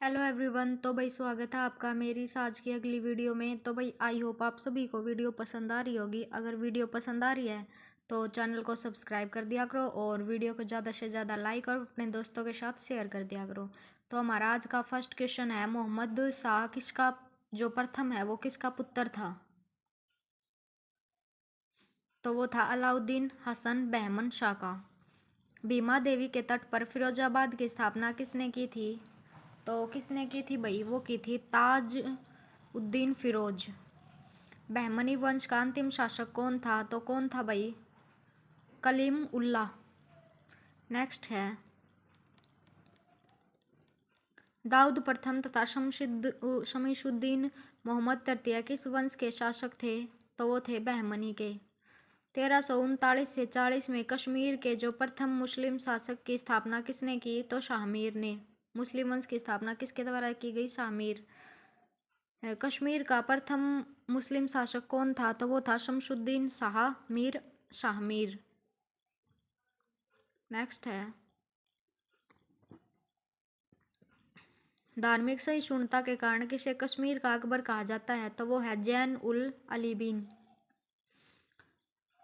Hello everyone. तो भाई स्वागत है आपका मेरी इस आज की अगली वीडियो में। तो भाई आई होप आप सभी को वीडियो पसंद आ रही होगी। अगर वीडियो पसंद आ रही है तो चैनल को सब्सक्राइब कर दिया करो और वीडियो को ज़्यादा से ज़्यादा लाइक और अपने दोस्तों के साथ शेयर कर दिया करो। तो हमारा आज का फर्स्ट क्वेश्चन है, मोहम्मद शाह किसका जो प्रथम है वो किसका पुत्र था? तो वो था अलाउद्दीन हसन बहमन शाह का। भीमा देवी के तट पर फिरोजाबाद की स्थापना किसने की थी? तो किसने की थी भाई? वो की थी ताज उद्दीन फिरोज। बहमनी वंश का अंतिम शासक कौन था? तो कौन था भाई? कलीम उल्लाह। नेक्स्ट है, दाऊद प्रथम तथा शमशुद्दीन मोहम्मद तृतीय किस वंश के शासक थे? तो वो थे बहमनी के। 1339 से 40 में कश्मीर के जो प्रथम मुस्लिम शासक की स्थापना किसने की? तो शाहमीर ने। मुस्लिम वंश की स्थापना किसके द्वारा की गई? शाहमीर। कश्मीर का प्रथम मुस्लिम शासक कौन था? तो वो था शमशुद्दीन शाह मीर शाहमीर। नेक्स्ट है, धार्मिक सहिष्णुता के कारण किसे कश्मीर का अकबर कहा जाता है? तो वो है जैन उल अलीबीन।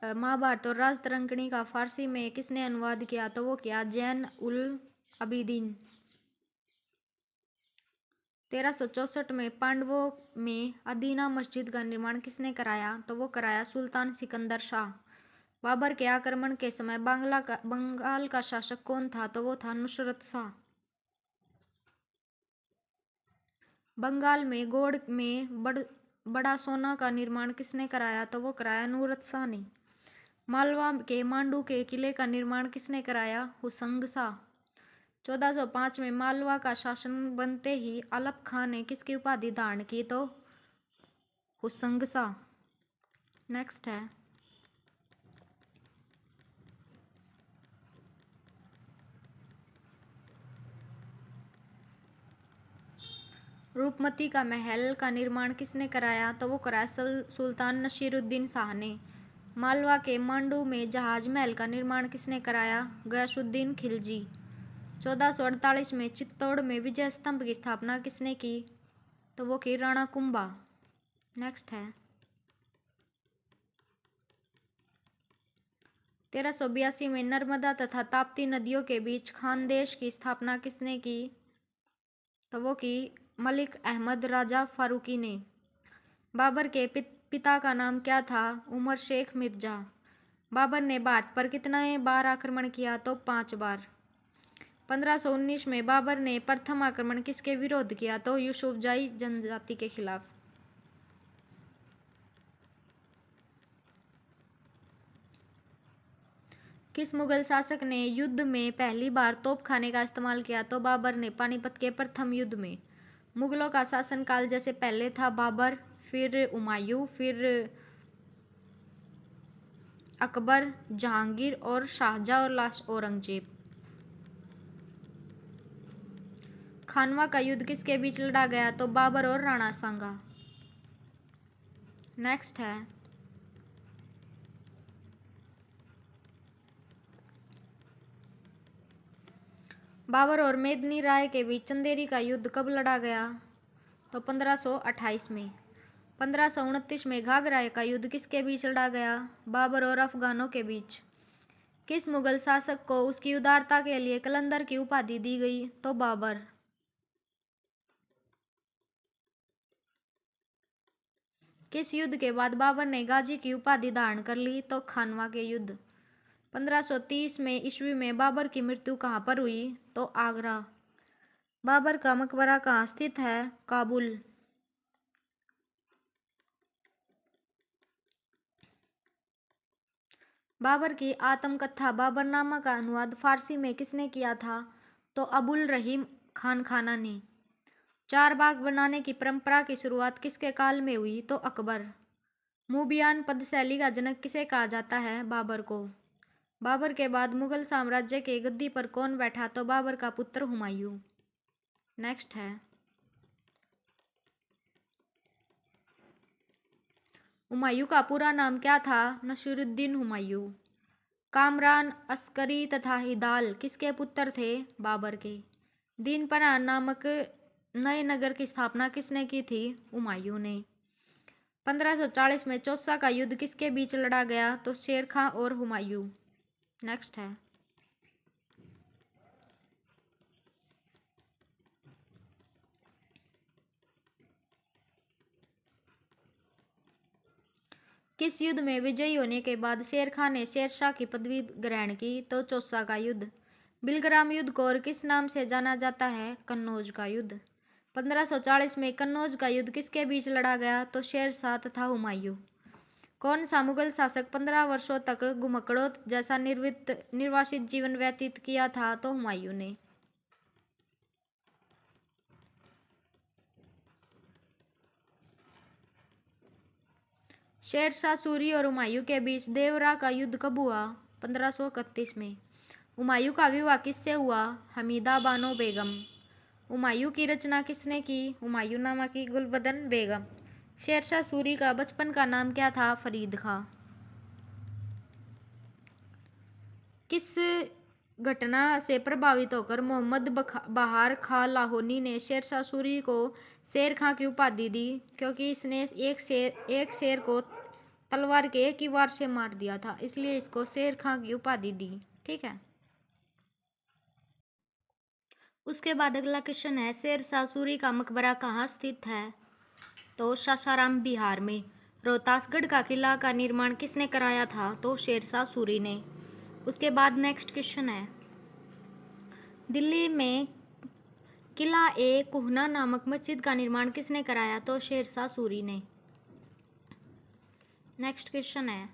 महाभारत और राजतरंगिणी का फारसी में किसने अनुवाद किया? तो वो किया जैन उल अबीदीन। 1364 में पांडवों में अदीना मस्जिद का निर्माण किसने कराया? तो वो कराया सुल्तान सिकंदर शाह। बाबर के आक्रमण के समय बंगाल का शासक कौन था? तो वो था नुसरत शाह। बंगाल में गोड़ में बड़ा सोना का निर्माण किसने कराया? तो वो कराया नूरत शाह ने। मालवा के मांडू के किले का निर्माण किसने कराया? हुसंग शाह। 1405 में मालवा का शासन बनते ही अलप खां ने किसकी उपाधि धारण की? तो हुसंग शाह। नेक्स्ट है, रूपमती का महल का निर्माण किसने कराया? तो वो कराया सुल्तान नसीरुद्दीन शाह ने। मालवा के मांडू में जहाज महल का निर्माण किसने कराया? गयासुद्दीन खिलजी। 1448 में चित्तौड़ में विजय स्तंभ की स्थापना किसने की? तो वो की राणा कुंभा। नेक्स्ट है, 1382 में नर्मदा तथा ताप्ती नदियों के बीच खानदेश की स्थापना किसने की? तो वो की मलिक अहमद राजा फारूकी ने। बाबर के पिता का नाम क्या था? उमर शेख मिर्जा। बाबर ने भारत पर कितने बार आक्रमण किया? तो 5 बार। 1519 में बाबर ने प्रथम आक्रमण किसके विरोध किया? तो यूसुफजाई जनजाति के खिलाफ। किस मुगल शासक ने युद्ध में पहली बार तोपखाने का इस्तेमाल किया? तो बाबर ने। पानीपत के प्रथम युद्ध में। मुगलों का शासनकाल जैसे पहले था बाबर, फिर हुमायूं, फिर अकबर, जहांगीर और शाहजहां और लास्ट औरंगजेब। खानवा का युद्ध किसके बीच लड़ा गया? तो बाबर और राणा सांगा। नेक्स्ट है, बाबर और मेदिनी राय के बीच चंदेरी का युद्ध कब लड़ा गया? तो 1528 में। 1529 में घाघरा का युद्ध किसके बीच लड़ा गया? बाबर और अफगानों के बीच। किस मुगल शासक को उसकी उदारता के लिए कलंदर की उपाधि दी गई? तो बाबर। किस युद्ध के बाद बाबर ने गाजी की उपाधि धारण कर ली? तो खानवा के युद्ध। 1530 में ईस्वी में बाबर की मृत्यु कहाँ पर हुई? तो आगरा। बाबर का मकबरा कहाँ स्थित है? काबुल। बाबर की आत्मकथा बाबरनामा का अनुवाद फारसी में किसने किया था? तो अबुल रहीम खान खाना ने। 4 बाग बनाने की परंपरा की शुरुआत किसके काल में हुई? तो अकबर। मूबियान पद शैली का जनक किसे कहा जाता है? बाबर को। बाबर के बाद मुगल साम्राज्य के गद्दी पर कौन बैठा? तो बाबर का पुत्र हुमायूं। नेक्स्ट है, हुमायूं का पूरा नाम क्या था? नसीरुद्दीन हुमायूं। कामरान, अस्करी तथा हिदाल किसके पुत्र थे? बाबर के। दीन पनाह नामक नए नगर की स्थापना किसने की थी? हुमायूं ने। 1540 में चौसा का युद्ध किसके बीच लड़ा गया? तो शेर खां और हुमायूं। नेक्स्ट है, किस युद्ध में विजयी होने के बाद शेर खां ने शेरशाह की पदवी ग्रहण की? तो चौसा का युद्ध। बिलग्राम युद्ध को और किस नाम से जाना जाता है? कन्नौज का युद्ध। 1540 में कन्नौज का युद्ध किसके बीच लड़ा गया? तो शेरशाह तथा हुमायूं। कौन सा मुगल शासक 15 वर्षों तक घुमक्कड़ों जैसा निर्वासित जीवन व्यतीत किया था? तो हुमायूं ने। शेरशाह सूरी और हुमायूं के बीच देवरा का युद्ध कब हुआ? 1531 में। हुमायूं का विवाह किससे हुआ? हमीदा बानो बेगम। हुमायूं की रचना किसने की? हुमायूंनामा की गुलबदन बेगम। शेरशाह सूरी का बचपन का नाम क्या था? फरीद खां। किस घटना से प्रभावित होकर मोहम्मद बहार खां लाहौरी ने शेरशाह सूरी को शेर खां की उपाधि दी? क्योंकि इसने एक शेर को तलवार के एक ही वार से मार दिया था, इसलिए इसको शेर खां की उपाधि दी। ठीक है। उसके बाद अगला क्वेश्चन है, शेरशाह सूरी का मकबरा कहाँ स्थित है? तो सासाराम बिहार में। रोहतासगढ़ का किला का निर्माण किसने कराया था? तो शेरशाह सूरी ने। उसके बाद नेक्स्ट क्वेश्चन है, दिल्ली में किला ए कुहना नामक मस्जिद का निर्माण किसने कराया? तो शेरशाह सूरी ने। नेक्स्ट क्वेश्चन है,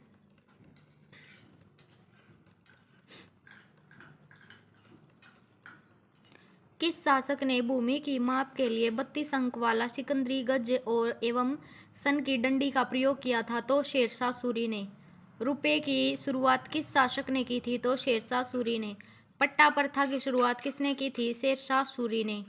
किस शासक ने भूमि की माप के लिए 32 अंक वाला सिकंदरी गज और एवं सन की डंडी का प्रयोग किया था? तो शेरशाह सूरी ने। रुपए की शुरुआत किस शासक ने की थी? तो शेरशाह सूरी ने। पट्टा प्रथा की शुरुआत किसने की थी? शेरशाह सूरी ने।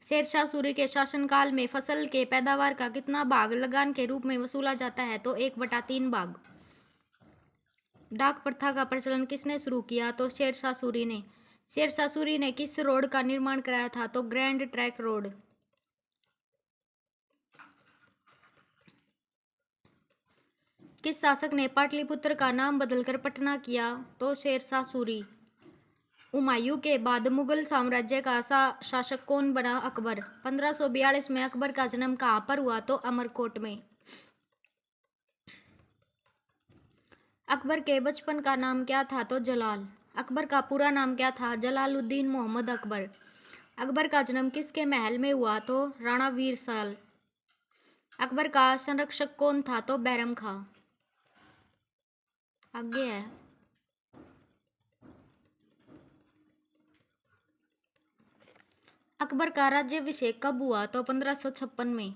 शेरशाह सूरी के शासनकाल में फसल के पैदावार का कितना भाग लगान के रूप में वसूला जाता है? तो 1/3 भाग। डाक प्रथा का प्रचलन किसने शुरू किया? तो शेरशाह सूरी ने। शेरशाह सूरी ने किस रोड का निर्माण कराया था? तो ग्रैंड ट्रैंक रोड। किस शासक ने पाटलिपुत्र का नाम बदलकर पटना किया? तो शेरशाह सूरी। हुमायूं के बाद मुगल साम्राज्य का शासक कौन बना? अकबर। 1542 में अकबर का जन्म कहाँ पर हुआ? तो अमरकोट में। अकबर के बचपन का नाम क्या था? तो जलाल। अकबर का पूरा नाम क्या था? जलालुद्दीन मोहम्मद अकबर। अकबर का जन्म किसके महल में हुआ? तो राणा वीर साल। अकबर का संरक्षक कौन था? तो बैरम खां। आगे है, अकबर का राज्याभिषेक कब हुआ? तो 1556 में।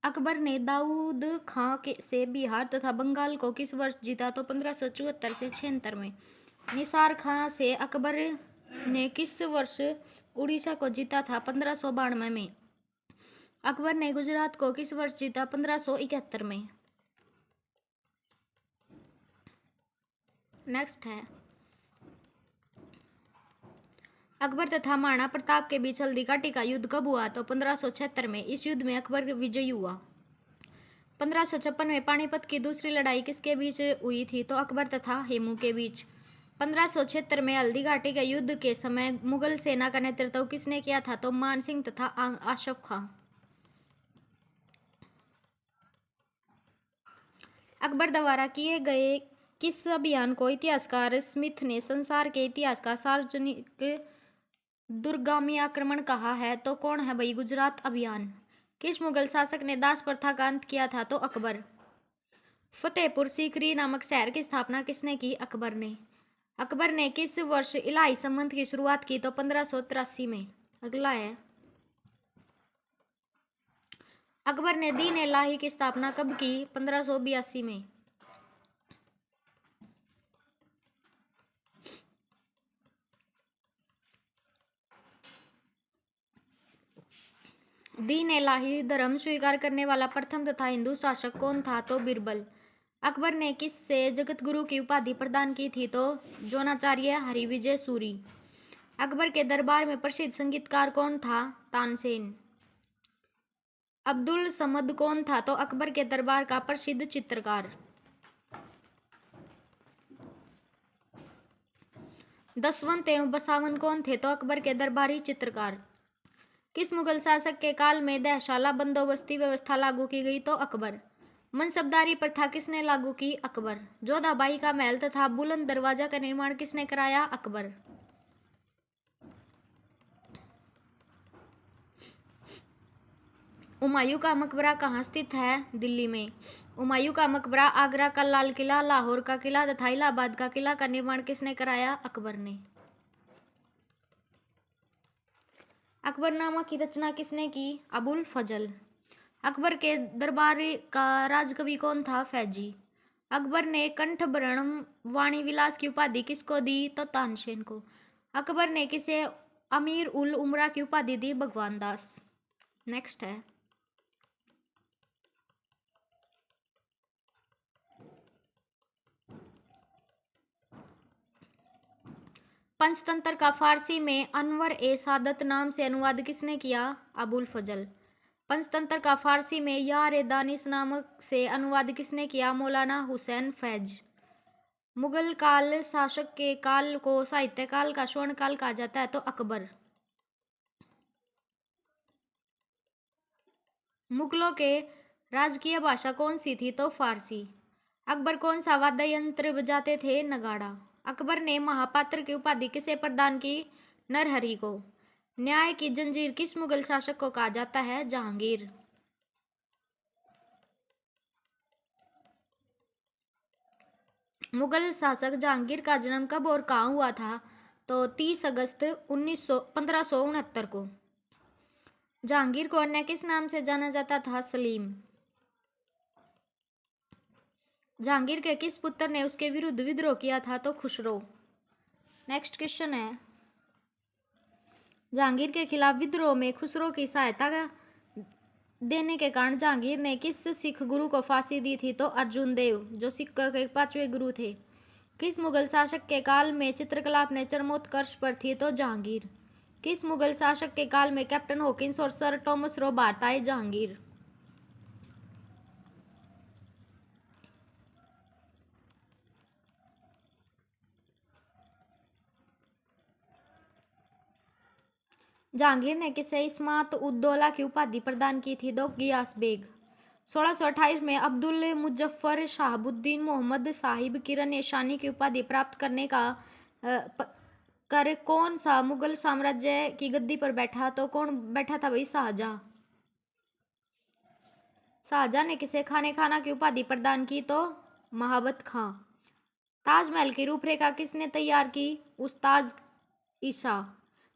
अकबर ने दाऊद खां से बिहार तथा बंगाल को किस वर्ष जीता? तो 1574 से 76 में। निसार खां से अकबर ने किस वर्ष उड़ीसा को जीता था? 1592 में। अकबर ने गुजरात को किस वर्ष जीता? 1571 में। नेक्स्ट है, अकबर तथा महाराणा प्रताप के बीच हल्दी घाटी का युद्ध कब हुआ? तो 1576 में। इस युद्ध में अकबर विजयी हुआ। 1556 में पानीपत की दूसरी लड़ाई किसके बीच हुई थी? तो अकबर तथा हेमू के बीच। 1576 में हल्दी घाटी के युद्ध के समय मुगल सेना का नेतृत्व किसने किया था? तो मान सिंह तथा आशफ खां। अकबर द्वारा किए गए किस अभियान को इतिहासकार स्मिथ ने संसार के इतिहास का सार्वजनिक दूरगामी आक्रमण कहा है? तो कौन है भाई? गुजरात अभियान। किस मुगल शासक ने दास प्रथा का अंत किया था? तो अकबर। फतेहपुर सीकरी नामक शहर की स्थापना किसने की? अकबर ने। अकबर ने किस वर्ष इलाही संबंध की शुरुआत की? तो 1583 में। अगला है, अकबर ने दीन इलाही की स्थापना कब की? 1582 में। दीन इलाही धर्म स्वीकार करने वाला प्रथम तथा हिंदू शासक कौन था? तो बीरबल। अकबर ने किससे जगत गुरु की उपाधि प्रदान की थी? तो द्रोणाचार्य हरिविजय सूरी। अकबर के दरबार में प्रसिद्ध संगीतकार कौन था? तानसेन। अब्दुल समद कौन था? तो अकबर के दरबार का प्रसिद्ध चित्रकार। दसवंत एवं बसावन कौन थे? तो अकबर के दरबारी चित्रकार। किस मुगल शासक के काल में दहशाला बंदोबस्ती व्यवस्था लागू की गई? तो अकबर। मनसबदारी प्रथा किसने लागू की? अकबर। जोधाबाई का महल तथा बुलंद दरवाजा का निर्माण किसने कराया? अकबर। हुमायूं का मकबरा कहाँ स्थित है? दिल्ली में। हुमायूं का मकबरा, आगरा का लाल किला, लाहौर का किला तथा इलाहाबाद का किला का निर्माण किसने कराया? अकबर ने। अकबरनामा की रचना किसने की? अबुल फजल। अकबर के दरबार का राजकवि कौन था? फैजी। अकबर ने कंठभरणम वाणी विलास की उपाधि किसको दी? तो तानसेन को। अकबर ने किसे अमीर उल उमरा की उपाधि दी? भगवान दास। नेक्स्ट है, पंचतंत्र का फारसी में अनवर ए सादत नाम से अनुवाद किसने किया? अबुल फजल। पंचतंत्र का फारसी में यार ए दानिश नामक से अनुवाद किसने किया? मौलाना हुसैन फैज। मुगल काल शासक के काल को साहित्य काल का स्वर्ण काल कहा जाता है? तो अकबर। मुगलों के राजकीय भाषा कौन सी थी? तो फारसी। अकबर कौन सा वाद्य यंत्र बजाते थे? नगाड़ा। अकबर ने महापात्र की उपाधि किसे प्रदान की? नरहरि को। न्याय की जंजीर किस मुगल शासक को कहा जाता है? जहांगीर। मुगल शासक जहांगीर का जन्म कब और कहाँ हुआ था? तो 30 अगस्त 1569 को। जहांगीर को अन्य किस नाम से जाना जाता था? सलीम। जहांगीर के किस पुत्र ने उसके विरुद्ध विद्रोह किया था? तो खुसरो। नेक्स्ट क्वेश्चन है, जहांगीर के खिलाफ विद्रोह में खुसरो की सहायता देने के कारण जहांगीर ने किस सिख गुरु को फांसी दी थी? तो अर्जुन देव, जो सिख के 5वें गुरु थे। किस मुगल शासक के काल में चित्रकला अपने चरमोत्कर्ष पर थी? तो जहांगीर। किस मुगल शासक के काल में कैप्टन हॉकिंस और सर टॉमस रो भारत आए? जहांगीर। जहांगीर ने किसे इस्मात उद्दौला की उपाधि प्रदान की थी? तो गियास बेग। 1628 में अब्दुल मुजफ्फर शहाबुद्दीन मोहम्मद साहिब किरण शानी की उपाधि प्राप्त करने का कर कौन सा मुगल साम्राज्य की गद्दी पर बैठा? तो कौन बैठा था भाई? शाहजहां। शाहजहां ने किसे खाने खाना की उपाधि प्रदान की? तो महाबत खां। ताजमहल की रूपरेखा किसने तैयार की? उस्ताद ईसा।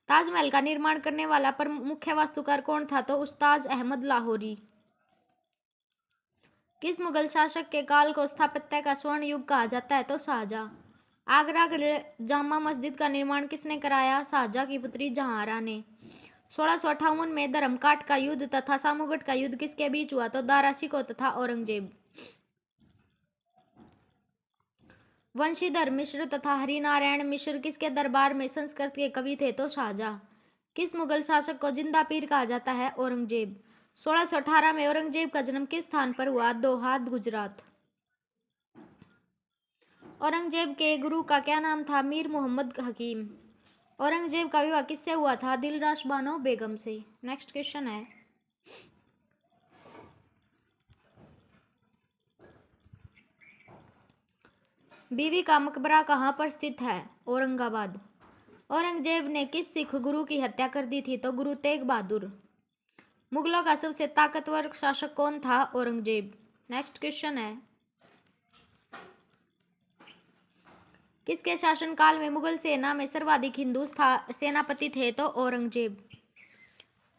ताजमहल का निर्माण करने वाला पर मुख्य वास्तुकार कौन था? तो उस्ताद अहमद लाहौरी। किस मुगल शासक के काल को स्थापत्य का स्वर्ण युग कहा जाता है? तो शाहजहां। आगरा के जामा मस्जिद का निर्माण किसने कराया? शाहजहां की पुत्री जहांआरा ने। 1658 में धर्मकाट का युद्ध तथा सामूगढ़ का युद्ध किसके बीच हुआ? तो दारा शिकोह तथा औरंगजेब। वंशीधर मिश्र तथा हरिनारायण मिश्र किसके दरबार में संस्कृत के कवि थे? तो शाहजहां। किस मुगल शासक को जिंदा पीर कहा जाता है? औरंगजेब। 1618 में औरंगजेब का जन्म किस स्थान पर हुआ? दोहाद, गुजरात। औरंगजेब के गुरु का क्या नाम था? मीर मोहम्मद हकीम। औरंगजेब का विवाह किससे हुआ था? दिलराश बानो बेगम से। नेक्स्ट क्वेश्चन है, बीवी का मकबरा कहाँ पर स्थित है? औरंगाबाद। औरंगजेब ने किस सिख गुरु की हत्या कर दी थी? तो गुरु तेग बहादुर। मुगलों का सबसे ताकतवर शासक कौन था? औरंगजेब। नेक्स्ट क्वेश्चन है, किसके शासनकाल में मुगल सेना में सर्वाधिक हिंदू सेनापति थे? तो औरंगजेब।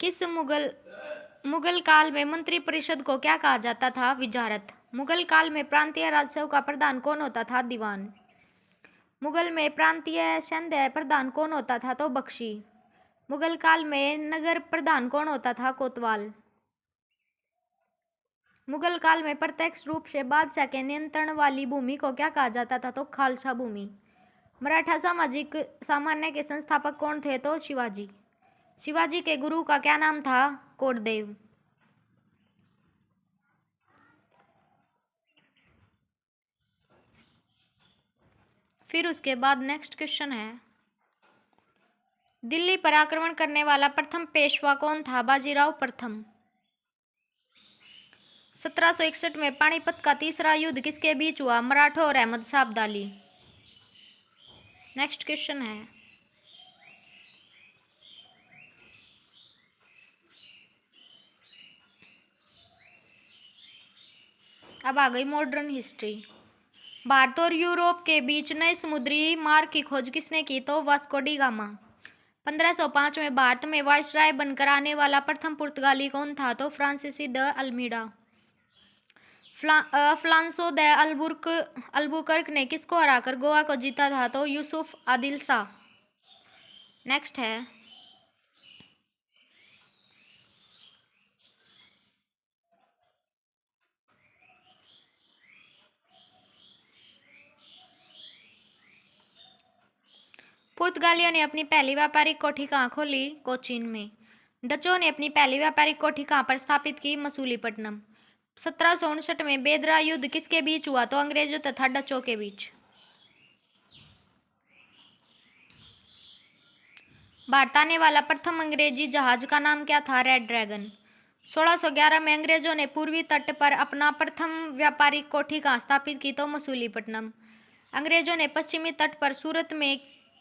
किस मुगल काल में मंत्री परिषद को क्या कहा जाता था? विजारत। मुगल काल में प्रांतीय राजस्व का प्रधान कौन होता था? दीवान। मुगल में प्रांतीय सैन्य प्रधान कौन होता था? तो बख्शी। मुगल काल में नगर प्रधान कौन होता था? कोतवाल। मुगल काल में प्रत्यक्ष रूप से बादशाह के नियंत्रण वाली भूमि को क्या कहा जाता था? तो खालसा भूमि। मराठा सामाजिक सामान्य के संस्थापक कौन थे? तो शिवाजी। शिवाजी के गुरु का क्या नाम था? कोडदेव। फिर उसके बाद नेक्स्ट क्वेश्चन है, दिल्ली पर आक्रमण करने वाला प्रथम पेशवा कौन था? बाजीराव प्रथम। 1761 में पानीपत का तीसरा युद्ध किसके बीच हुआ? मराठों और अहमद शाह अब्दाली। नेक्स्ट क्वेश्चन है, अब आ गई मॉडर्न हिस्ट्री। भारत और यूरोप के बीच नए समुद्री मार्ग की खोज किसने की? तो वास्को डी गामा। 1505 में भारत में वायसराय बनकर आने वाला प्रथम पुर्तगाली कौन था? तो फ्रांसीसी द अल्मीडा। फ्लांसो द अल्बुकर्क ने किसको हराकर गोवा को जीता था? तो यूसुफ आदिल शाह। नेक्स्ट है, पुर्तगालियों ने अपनी पहली व्यापारिक कोठी कहाँ खोली? कोचीन में। डचों ने अपनी पहली व्यापारिक कोठी कहाँ पर स्थापित की? मसूलीपट्टनम। 1759 में बेदरा युद्ध किसके बीच हुआ? तो अंग्रेजों तथा डचों के बीच। भारत आने वाला प्रथम अंग्रेजी जहाज का नाम क्या था? Red dragon. 1611 में अंग्रेजों ने पूर्वी तट पर अपना प्रथम व्यापारिक कोठी कहाँ स्थापित की? तो मसूलीपट्टनम। अंग्रेजों ने पश्चिमी तट पर सूरत में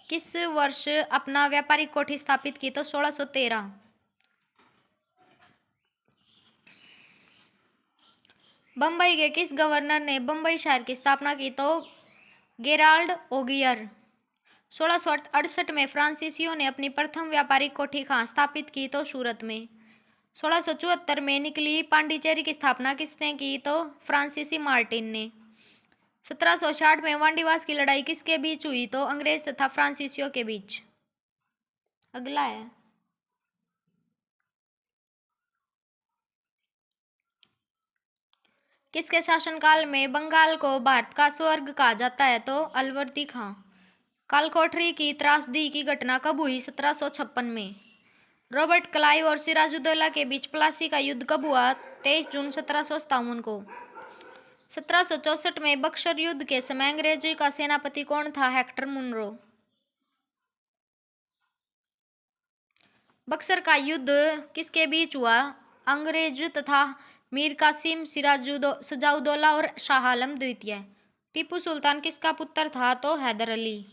किस वर्ष अपना व्यापारिक कोठी स्थापित की? तो 1613। बम्बई के किस गवर्नर ने बम्बई शहर की स्थापना की? तो गेराल्ड ओगियर। 1668 में फ्रांसीसियों ने अपनी प्रथम व्यापारिक कोठी कहाँ स्थापित की? तो सूरत में। 1674 में निकली पांडिचेरी की स्थापना किसने की? तो फ्रांसीसी मार्टिन ने। 1760 में वांडीवास की लड़ाई किसके बीच हुई? तो अंग्रेज तथा फ्रांसीसियों के बीच। अगला है, किसके शासनकाल में बंगाल को भारत का स्वर्ग कहा जाता है? तो अलवर्दी खां। कालकोठरी की त्रासदी की घटना कब हुई? 1756 में। रॉबर्ट क्लाइव और सिराजुद्दौला के बीच प्लासी का युद्ध कब हुआ? 23 जून 1757 को। 1764 में बक्सर युद्ध के समय अंग्रेजी का सेनापति कौन था? Hector Munro. बक्सर का युद्ध किसके बीच हुआ? अंग्रेज तथा मीर कासिम, सजाउद्दौला और शाह आलम द्वितीय। टीपू सुल्तान किसका पुत्र था? तो हैदर अली।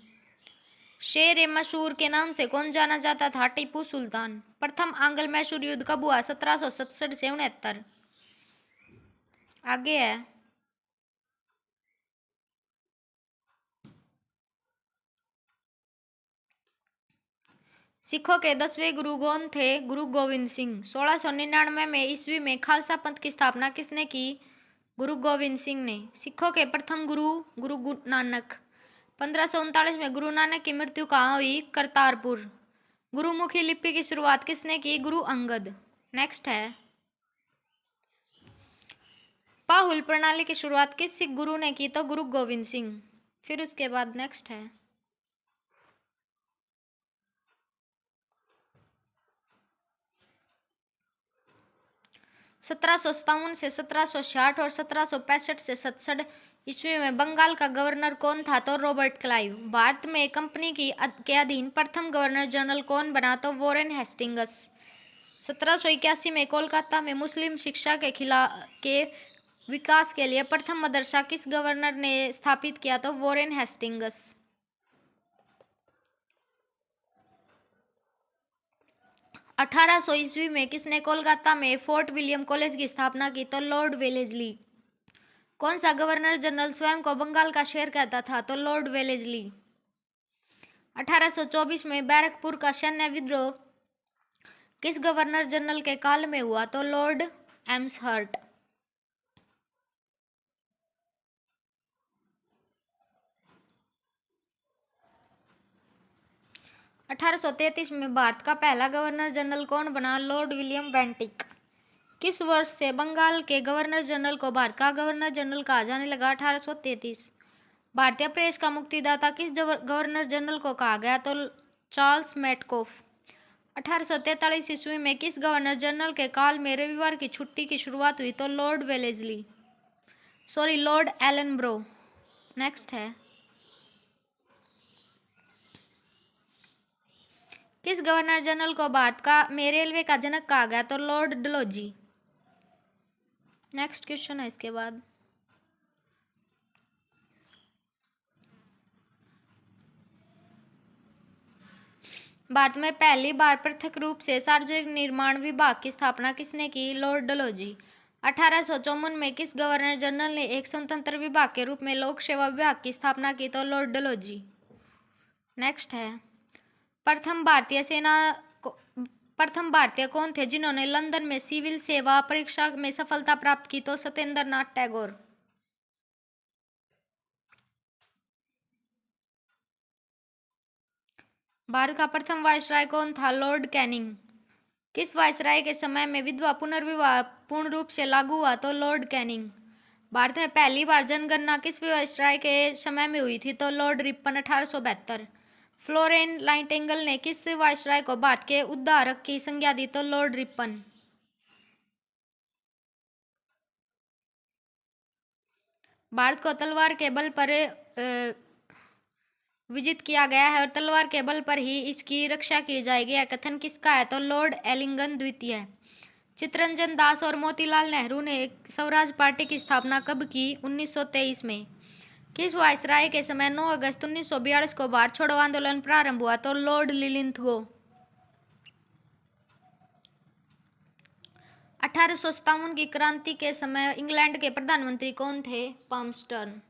शेर मशहूर के नाम से कौन जाना जाता था? टीपू सुल्तान। प्रथम आंग्ल मैसूर युद्ध कब हुआ? 1767 से 69। आगे है, सिखों के 10वें गुरु कौन थे? गुरु गोविंद सिंह। 1699 में ईस्वी में खालसा पंथ की स्थापना किसने की? गुरु गोविंद सिंह ने। सिखों के प्रथम गुरु गुरु नानक। 1539 में गुरु नानक की मृत्यु कहाँ हुई? करतारपुर। गुरुमुखी लिपि की शुरुआत किसने की? गुरु अंगद। नेक्स्ट है, पाहुल प्रणाली की शुरुआत किस सिख गुरु ने की? तो गुरु गोविंद सिंह। फिर उसके बाद नेक्स्ट है, 1757 से 1766 और 1765 से 67 ईस्वी में बंगाल का गवर्नर कौन था? तो रॉबर्ट क्लाइव। भारत में कंपनी के अधीन प्रथम गवर्नर जनरल कौन बना? तो वॉरेन हेस्टिंग्स। 1781 में कोलकाता में मुस्लिम शिक्षा के विकास के लिए प्रथम मदरसा किस गवर्नर ने स्थापित किया? तो वॉरेन हेस्टिंग्स। 1800 ईस्वी में किसने कोलकाता में फोर्ट विलियम कॉलेज की स्थापना की? तो लॉर्ड वेलेस्ली। कौन सा गवर्नर जनरल स्वयं को बंगाल का शेर कहता था? तो लॉर्ड वेलेस्ली। 1824 में बैरकपुर का सैन्य विद्रोह किस गवर्नर जनरल के काल में हुआ? तो लॉर्ड एम्सहर्ट। 1833 में भारत का पहला गवर्नर जनरल कौन बना? Lord William Bentinck. किस वर्ष से बंगाल के गवर्नर जनरल को भारत का गवर्नर जनरल कहा जाने लगा? 1833। भारतीय प्रेस का मुक्तिदाता किस गवर्नर जनरल को कहा गया? तो चार्ल्स मेटकॉफ। 1843 ईस्वी में किस गवर्नर जनरल के काल में रविवार की छुट्टी की शुरुआत हुई? तो लॉर्ड एलन ब्रो। नेक्स्ट है, किस गवर्नर जनरल को भारत का में रेलवे का जनक कहा गया? तो लॉर्ड डलहौजी। नेक्स्ट क्वेश्चन है इसके बाद, भारत में पहली बार पृथक रूप से सार्वजनिक निर्माण विभाग की स्थापना किसने की? लॉर्ड डलहौजी। 1854 में किस गवर्नर जनरल ने एक स्वतंत्र विभाग के रूप में लोक सेवा विभाग की स्थापना की? तो लॉर्ड डलहौजी। नेक्स्ट है, प्रथम भारतीय कौन थे जिन्होंने लंदन में सिविल सेवा परीक्षा में सफलता प्राप्त की? तो सत्येंद्र नाथ टैगोर। भारत का प्रथम वायसराय कौन था? Lord Canning. किस वायसराय के समय में विधवा पुनर्विवाह पूर्ण रूप से लागू हुआ? तो लॉर्ड कैनिंग। भारत में पहली बार जनगणना किस वायसराय के समय में हुई थी? तो लॉर्ड रिपन। 1872। फ्लोरेंस नाइटिंगेल ने किस वायसराय को भारत के उद्धारक की संज्ञा दी? तो लॉर्ड रिपन। भारत को तलवार के बल पर विजित किया गया है और तलवार के बल पर ही इसकी रक्षा की जाएगी, यह कथन किसका है? तो लॉर्ड एलिंगटन द्वितीय। चित्तरंजन दास और मोतीलाल नेहरू ने स्वराज पार्टी की स्थापना कब की? 1923 में। किस वायसराय के समय 9 अगस्त 1942 को भारत छोड़ो आंदोलन प्रारंभ हुआ? तो लॉर्ड लिलिंथगो। 1857 की क्रांति के समय इंग्लैंड के प्रधानमंत्री कौन थे? पामस्टर्न।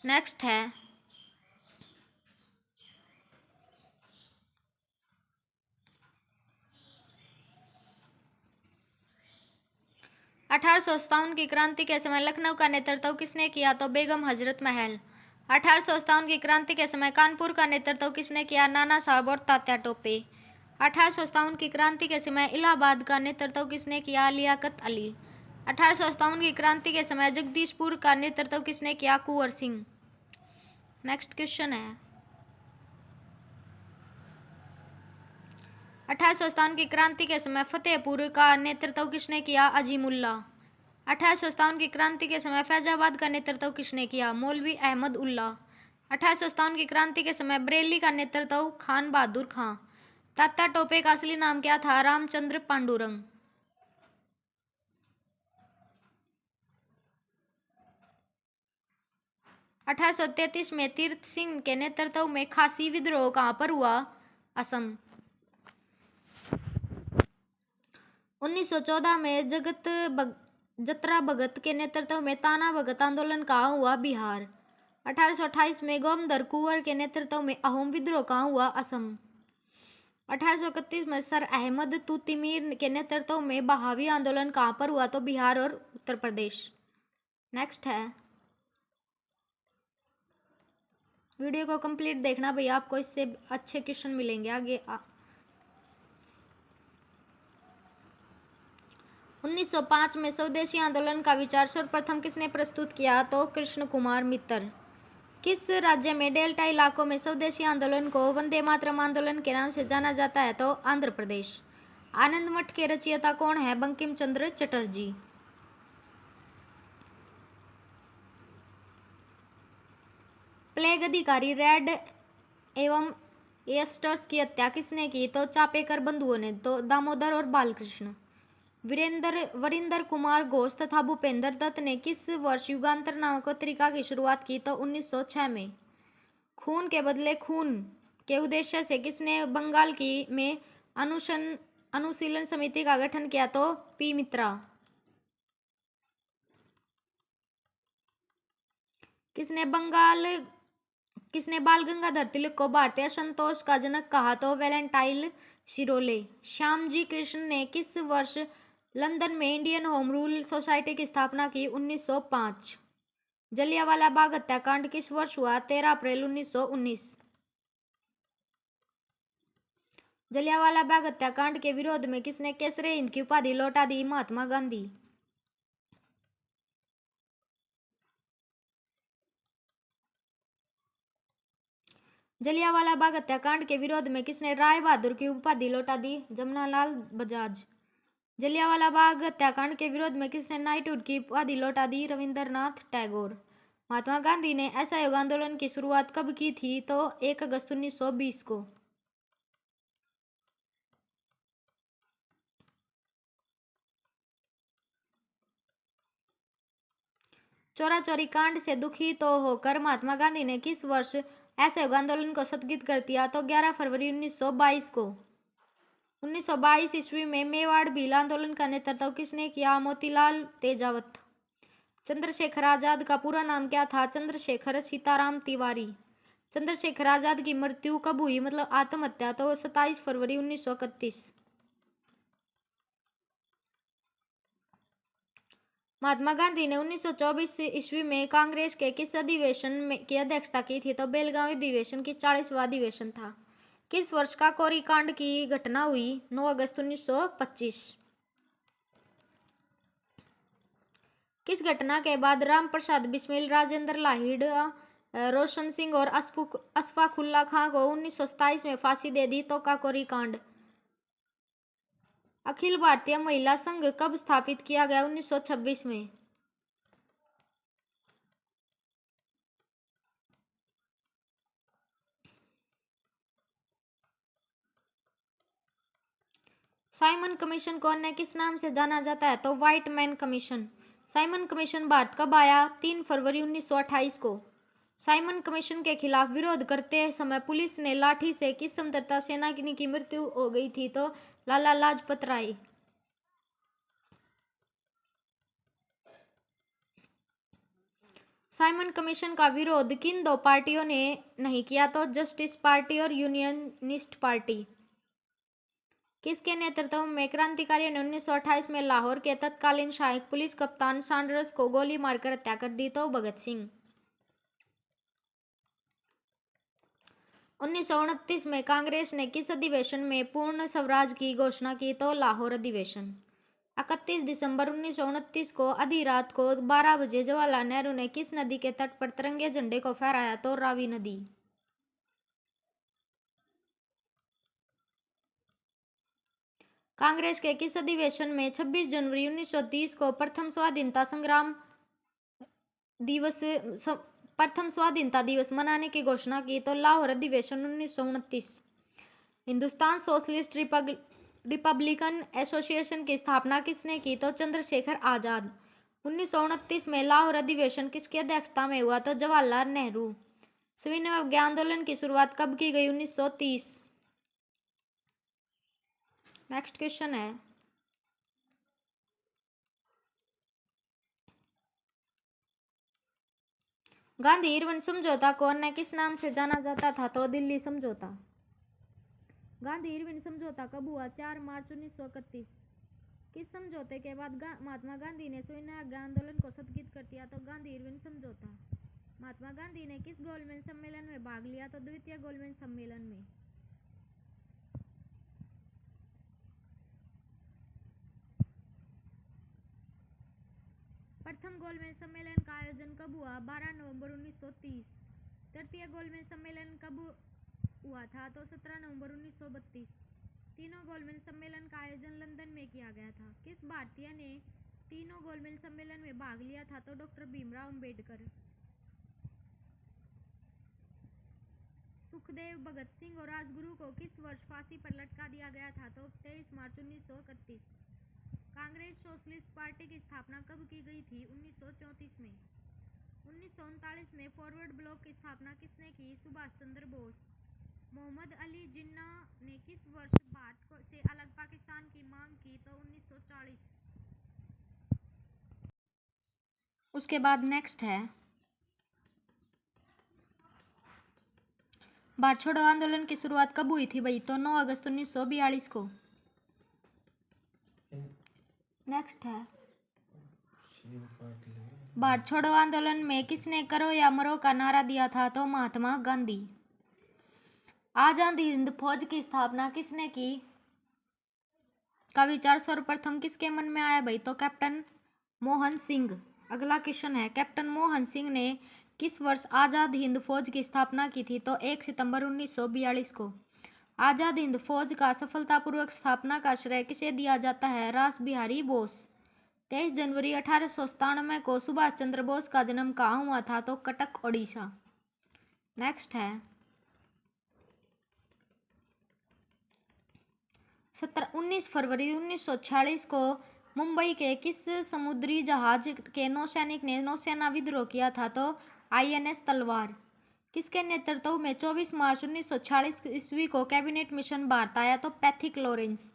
नेक्स्ट है, 1857 की क्रांति के समय लखनऊ का नेतृत्व किसने किया? तो बेगम हजरत महल। 1857 की क्रांति के समय कानपुर का नेतृत्व किसने किया? नाना साहब और तात्या टोपे। 1857 की क्रांति के समय इलाहाबाद का नेतृत्व किसने किया? लियाकत अली। 1857 की क्रांति के समय जगदीशपुर का नेतृत्व किसने किया? कुंवर सिंह। नेक्स्ट क्वेश्चन है, 1857 की क्रांति के समय फतेहपुर का नेतृत्व किसने किया? अजीमुल्ला। 1857 की क्रांति के समय फैजाबाद का नेतृत्व किसने किया? मौलवी अहमद उल्ला। 1857 की क्रांति के समय बरेली का नेतृत्व खान बहादुर खां। तात्या टोपे का असली नाम क्या था? रामचंद्र पांडुरंग। अठारह सौ 33 में तीर्थ सिंह के नेतृत्व में खासी विद्रोह कहां पर हुआ? असम। 1914 में जतरा भगत के नेतृत्व में ताना भगत आंदोलन कहाँ हुआ? बिहार। 1828 में गोमधर कुंवर के नेतृत्व में अहोम विद्रोह कहाँ हुआ? असम। 1831 में सर अहमद तुतिमीर के नेतृत्व में बहावी आंदोलन कहाँ पर हुआ? तो बिहार और उत्तर प्रदेश। नेक्स्ट है, वीडियो को कंप्लीट देखना भैया, आपको इससे अच्छे क्वेश्चन मिलेंगे आगे। 1905 में स्वदेशी आंदोलन का विचार सर्वप्रथम किसने प्रस्तुत किया? तो कृष्ण कुमार मित्र। किस राज्य में डेल्टा इलाकों में स्वदेशी आंदोलन को वंदे मातरम आंदोलन के नाम से जाना जाता है? तो आंध्र प्रदेश। आनंद मठ के रचयिता कौन है? बंकिम चंद्र चटर्जी। प्लेग अधिकारी रेड एवं एस्टर्स की हत्या किसने की? तो चापेकर बंधुओं ने। तो दामोदर और बालकृष्ण। वरिंदर कुमार घोष तथा भूपेंद्र दत्त ने किस वर्ष युगांतर नामक पत्रिका की शुरुआत की? तो 1906 में। खून के बदले खून के उद्देश्य से किसने बंगाल की में अनुशीलन समिति का गठन किया? तो पी मित्रा। किसने बाल गंगाधर तिलक को भारतीय संतोष का जनक कहा? तो वैलेंटाइन शिरोले। श्यामजी कृष्ण ने किस वर्ष लंदन में इंडियन होम रूल सोसाइटी की स्थापना की? 1905। जलियांवाला बाग हत्याकांड किस वर्ष हुआ? 13 अप्रैल 1919। जलियांवाला बाग हत्याकांड के विरोध में किसने केसरे हिंद की उपाधि लौटा दी? महात्मा गांधी। जलियांवाला बाग हत्याकांड के विरोध में किसने राय बहादुर की उपाधि लौटा दी? जमनालाल बजाज। जलियांवाला बाग हत्याकांड के विरोध में किसने नाइटहुड की उपाधि लौटा दी? रविंद्रनाथ टैगोर। महात्मा गांधी ने असहयोग आंदोलन की शुरुआत कब की थी? तो 1 अगस्त 1920 को। चोरा चोरी कांड से दुखी तो होकर महात्मा गांधी ने किस वर्ष असहयोग आंदोलन को स्थगित कर दिया? तो 11 फरवरी 1922 को। 1922 ईस्वी में मेवाड़ भील आंदोलन का नेतृत्व किसने किया? मोतीलाल तेजावत। चंद्रशेखर आजाद का पूरा नाम क्या था? चंद्रशेखर सीताराम तिवारी। चंद्रशेखर आजाद की मृत्यु कब हुई, मतलब आत्महत्या? तो 27 फरवरी 1931। महात्मा गांधी ने 1924 ईस्वी में कांग्रेस के किस अधिवेशन में की अध्यक्षता की थी? तो बेलगांव अधिवेशन की 40वां अधिवेशन था। किस वर्ष का कोरी कांड की घटना हुई? 9 अगस्त 1925। किस घटना के बाद राम प्रसाद बिस्मिल, राजेंद्र लाहिड़, रोशन सिंह और अशफाकुल्ला खां को 1927 में फांसी दे दी? तो काकोरी कांड। अखिल भारतीय महिला संघ कब स्थापित किया गया? 1926 में। साइमन कमीशन को अन्य किस नाम से जाना जाता है? तो white man commission. Simon commission Bharat कब आया? 3 फरवरी 1928 को। साइमन कमीशन के खिलाफ विरोध करते समय पुलिस ने लाठी से किस स्वतंत्रता सेनानी की मृत्यु हो गई थी? तो लाला लाजपत राय। साइमन कमीशन का विरोध किन दो पार्टियों ने नहीं किया? तो जस्टिस पार्टी और यूनियनिस्ट पार्टी। किसके नेतृत्व में क्रांतिकारियों ने 1928 में लाहौर के तत्कालीन सहायक पुलिस कप्तान सैंडर्स को गोली मारकर हत्या कर दी? तो भगत सिंह। 1929 में कांग्रेस ने किस अधिवेशन में पूर्ण स्वराज की घोषणा की? तो लाहौर अधिवेशन। 31 दिसंबर 1929 को आधी रात को 12 बजे जवाहरलाल नेहरू ने किस नदी के तट पर तिरंगे झंडे को फहराया? तो रावी नदी। कांग्रेस के किस अधिवेशन में 26 जनवरी 1930 को प्रथम स्वाधीनता दिवस मनाने की घोषणा की? तो लाहौर अधिवेशन 1929। हिंदुस्तान सोशलिस्ट रिपब्लिकन एसोसिएशन की स्थापना किसने की? तो चंद्रशेखर आजाद। 1929 में लाहौर अधिवेशन किसकी अध्यक्षता में हुआ? तो जवाहरलाल नेहरू। सविनय अवज्ञा आंदोलन की शुरुआत कब की गई? 1930। नेक्स्ट क्वेश्चन है, गांधी इरविन समझौता को अन्य किस नाम से जाना जाता था? तो दिल्ली समझौता। गांधी इरविन समझौता कब हुआ? 4 मार्च 1931। किस समझौते के बाद महात्मा गांधी ने सविनय अवज्ञा आंदोलन को स्थगित कर दिया? तो गांधी इरविन समझौता। महात्मा गांधी ने किस गोलमेज सम्मेलन में भाग लिया? तो द्वितीय गोलमेज सम्मेलन में। प्रथम गोलमेज सम्मेलन का आयोजन कब हुआ? 12 नवंबर 1930। तृतीय गोलमेज सम्मेलन कब हुआ था? तो 17 नवंबर 1932। तीनों गोलमेज सम्मेलन का आयोजन लंदन में किया गया था। किस भारतीय ने तीनों गोलमेज सम्मेलन में भाग लिया था? तो डॉक्टर भीमराव अंबेडकर। सुखदेव, भगत सिंह और राजगुरु को किस वर्ष फांसी पर लटका दिया गया था? तो 23 मार्च 1931। कांग्रेस सोशलिस्ट पार्टी की स्थापना कब की गई थी? 1934 में। 1939 में फॉरवर्ड ब्लॉक की स्थापना किसने की? सुभाष चंद्र बोस। मोहम्मद अली जिन्ना ने किस वर्ष भारत से अलग पाकिस्तान की मांग की? तो 1940। उसके बाद नेक्स्ट है, भारत छोड़ो आंदोलन की शुरुआत कब हुई थी भाई? तो 9 अगस्त 1942 को। नेक्स्ट है, भारत छोड़ो आंदोलन में किसने करो या मरो का नारा दिया था? तो महात्मा गांधी। आजाद हिंद फौज की स्थापना किसने की का विचार सर्वप्रथम किसके मन में आया भाई? तो कैप्टन मोहन सिंह। अगला क्वेश्चन है, कैप्टन मोहन सिंह ने किस वर्ष आजाद हिंद फौज की स्थापना की थी? तो 1 सितंबर 1942 को। आजाद हिंद फौज का सफलतापूर्वक स्थापना का श्रेय किसे दिया जाता है? रास बिहारी बोस। 23 जनवरी 1897 को सुभाष चंद्र बोस का जन्म कहाँ हुआ था? तो कटक, ओडिशा। नेक्स्ट है 19 फरवरी 1946 को मुंबई के किस समुद्री जहाज के नौसैनिक ने नौसेना विद्रोह किया था? तो INS तलवार। किसके नेतृत्व में 24 मार्च 1946 ईस्वी को कैबिनेट मिशन भारत आया? तो पैथिक लॉरेंस।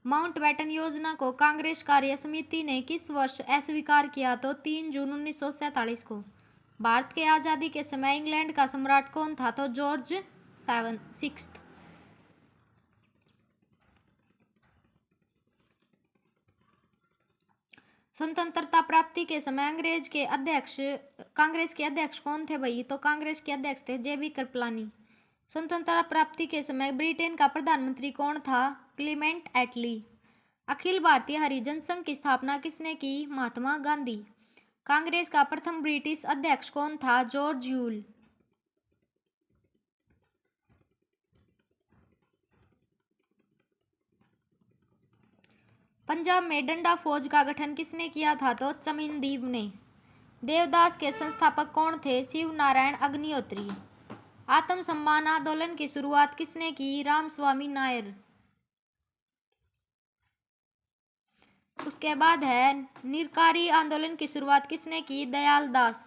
माउंटबेटन योजना को कांग्रेस कार्य समिति ने किस वर्ष अस्वीकार किया? तो 3 जून 1947 को। भारत के आज़ादी के समय इंग्लैंड का सम्राट कौन था? तो जॉर्ज 6। स्वतंत्रता प्राप्ति के समय कांग्रेस के अध्यक्ष कौन थे भाई? तो कांग्रेस के अध्यक्ष थे JB कृपलानी। स्वतंत्रता प्राप्ति के समय ब्रिटेन का प्रधानमंत्री कौन था? क्लीमेंट एटली। अखिल भारतीय हरिजन संघ की स्थापना किसने की? महात्मा गांधी। कांग्रेस का प्रथम ब्रिटिश अध्यक्ष कौन था? जॉर्ज ह्यूल। पंजाब में डंडा फौज का गठन किसने किया था? तो चमिंदीव ने। देवदास के संस्थापक कौन थे? शिव नारायण अग्निहोत्री। आत्म सम्मान आंदोलन की शुरुआत किसने की? रामस्वामी नायर। उसके बाद है निरकारी आंदोलन की शुरुआत किसने की? दयाल दास।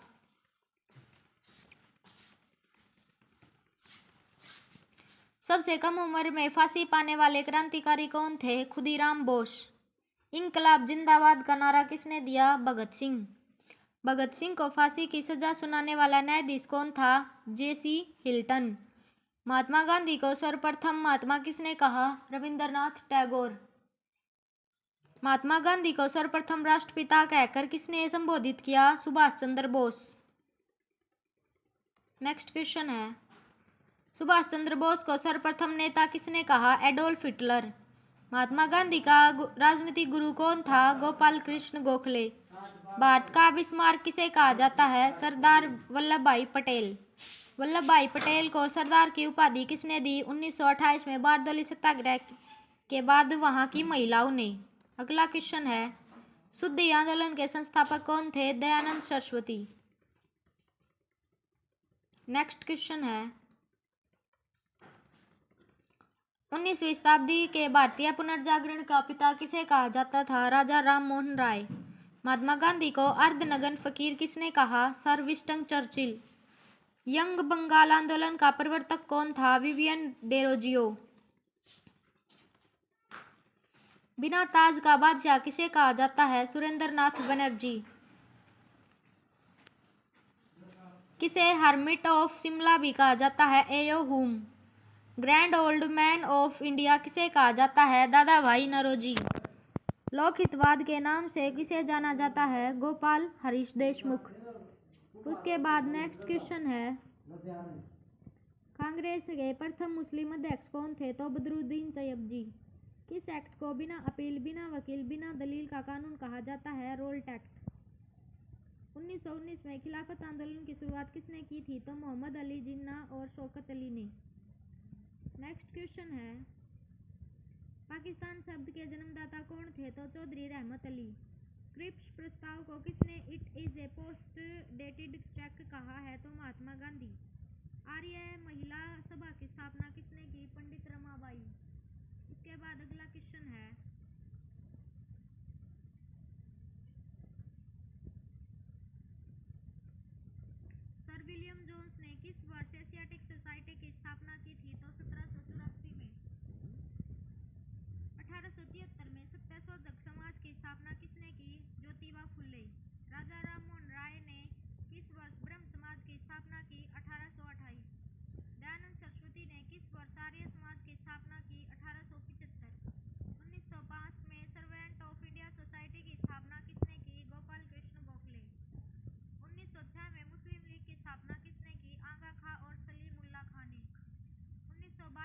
सबसे कम उम्र में फांसी पाने वाले क्रांतिकारी कौन थे? खुदीराम बोस। इंकलाब जिंदाबाद का नारा किसने दिया? भगत सिंह। भगत सिंह को फांसी की सजा सुनाने वाला न्यायाधीश कौन था? JC Hilton. महात्मा गांधी को सर्वप्रथम महात्मा किसने कहा? रविंद्रनाथ टैगोर। महात्मा गांधी को सर्वप्रथम राष्ट्रपिता कहकर किसने संबोधित किया? सुभाष चंद्र बोस। नेक्स्ट क्वेश्चन है, सुभाष चंद्र बोस को सर्वप्रथम नेता किसने कहा? Adolf Hitler. महात्मा गांधी का राजनीतिक गुरु कौन था? गोपाल कृष्ण गोखले। भारत का बिस्मार्क किसे कहा जाता है? सरदार वल्लभ भाई पटेल। वल्लभ भाई पटेल को सरदार की उपाधि किसने दी? 1928 में बारडोली सत्याग्रह के बाद वहां की महिलाओं ने। अगला क्वेश्चन है, शुद्धि आंदोलन के संस्थापक कौन थे? दयानंद सरस्वती। नेक्स्ट क्वेश्चन है, 19वीं शताब्दी के भारतीय पुनर्जागरण का पिता किसे कहा जाता था? राजा राम मोहन राय। महात्मा गांधी को अर्धनग्न फकीर किसने कहा? Sir Winston Churchill. Young Bengal आंदोलन का प्रवर्तक कौन था? Vivian Derozio. बिना ताज का बादशाह किसे कहा जाता है? सुरेंद्रनाथ बनर्जी। किसे हर्मिट ऑफ शिमला भी कहा जाता है? एयो हुम। Grand old man of India किसे कहा जाता है? दादा भाई नौरोजी। लोकहितवाद के नाम से किसे जाना जाता है? गोपाल हरीश देशमुख। उसके बाद नेक्स्ट क्वेश्चन है, कांग्रेस के प्रथम मुस्लिम अध्यक्ष कौन थे? तो बदरुद्दीन तैयब जी। किस एक्ट को बिना अपील, बिना वकील, बिना दलील का कानून कहा जाता है? Raoult act. 1919 में खिलाफत आंदोलन की शुरुआत किसने की थी? तो मोहम्मद अली जिन्ना और शौकत अली ने। नेक्स्ट क्वेश्चन है, पाकिस्तान शब्द के जन्मदाता कौन थे? तो चौधरी रहमत अली। क्रिप्स प्रस्ताव को किसने it is a post dated cheque कहा है? तो महात्मा गांधी। आर्य महिला सभा की स्थापना किसने की? पंडित रमाबाई। इसके बाद अगला क्वेश्चन है, सर विलियम जोन्स ने किस वर्ष एशियाटिक सोसाइटी की स्थापना की थी? तो 1784 में। 1873 में सत्य शोधक समाज की स्थापना किसने की? ज्योतिबा फुले। राजा राम मोहन राय ने किस वर्ष ब्रह्म समाज की स्थापना की? 1828। दयानंद सरस्वती ने किस वर्ष आर्य समाज की स्थापना की? 1875। 1905 में सर्वेंट ऑफ इंडिया सोसाइटी की स्थापना किसने की? गोपाल कृष्ण गोखले। 1906 में मुस्लिम लीग की स्थापना किसने की? आगा खां और सलीमुल्लाह खां ने। 1912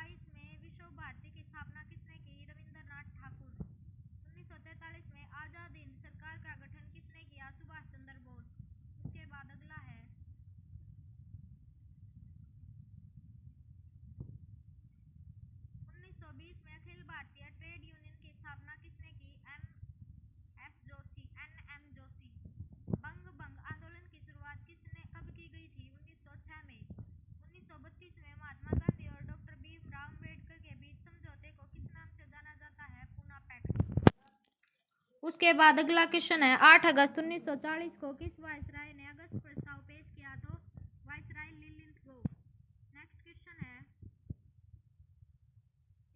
भारतीय ट्रेड यूनियन की स्थापना किसने की? N M Joshi. बंग आंदोलन की शुरुआत कब की गई थी? 1906 में। 1932 में महात्मा गांधी और डॉक्टर भीमराव अम्बेडकर के बीच समझौते को किस नाम से जाना जाता है? पूना पैक्ट। उसके बाद अगला क्वेश्चन है, 8 अगस्त 1940 को किस वायसराय ने अगस्त प्रस्ताव पेश किया? तो वायसराय लिलिथगो। नेक्स्ट क्वेश्चन है,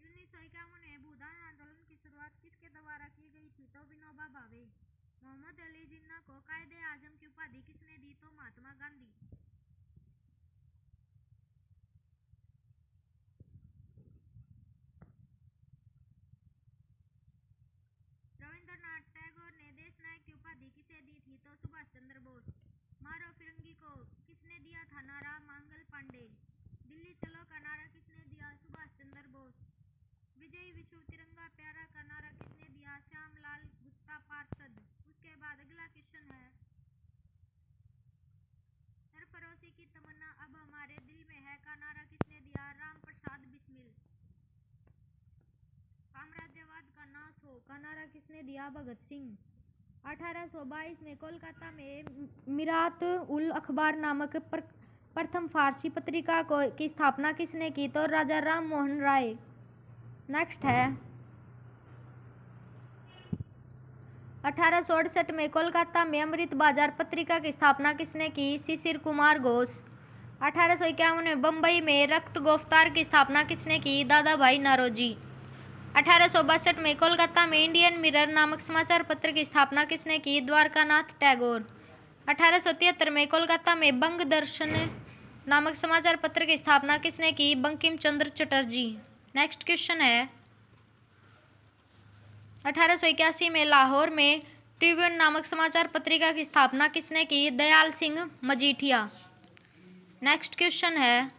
1951 में भूदान आंदोलन की शुरुआत किसके द्वारा की गई थी? तो विनोबा भावे। मोहम्मद अली जिन्ना को कायदे आजम की उपाधि किसने दी? तो महात्मा गांधी। रविंद्रनाथ टैगोर ने देश नायक की उपाधि किसे दी थी? तो सुभाष चंद्र बोस। मारो फिरंगी को किसने दिया था नारा? मंगल पांडे। दिल्ली चलो का नारा किसने दिया? सुभाष चंद्र बोस। विजय विश्व तिरंगा प्यारा का नारा किसने दिया? श्यामलाल गुप्ता पार्षद। उसके बाद अगला क्वेश्चन है, सरफरोशी की तमन्ना अब हमारे दिल में है का नारा किसने दिया? राम प्रसाद बिस्मिल। साम्राज्यवाद का नाश हो का नारा किसने दिया? भगत सिंह। 1822 में कोलकाता में मिरात उल अखबार नामक प्रथम फारसी पत्रिका की स्थापना किसने की? तो राजा राम मोहन राय। नेक्स्ट है, 1868 में कोलकाता में अमृत बाजार पत्रिका की स्थापना किसने की? शिशिर कुमार घोष। 1851 में बम्बई में रक्त गोफ्तार की स्थापना किसने की? दादा भाई नौरोजी। 1862 में कोलकाता में इंडियन मिरर नामक समाचार पत्र की स्थापना किसने की? द्वारकानाथ टैगोर। 1873 में कोलकाता में बंग दर्शन नामक समाचार पत्र की स्थापना किसने की? बंकिम चंद्र चटर्जी। नेक्स्ट क्वेश्चन है, 1881 में लाहौर में ट्रिब्यून नामक समाचार पत्रिका की स्थापना किसने की? दयाल सिंह मजीठिया। नेक्स्ट क्वेश्चन है,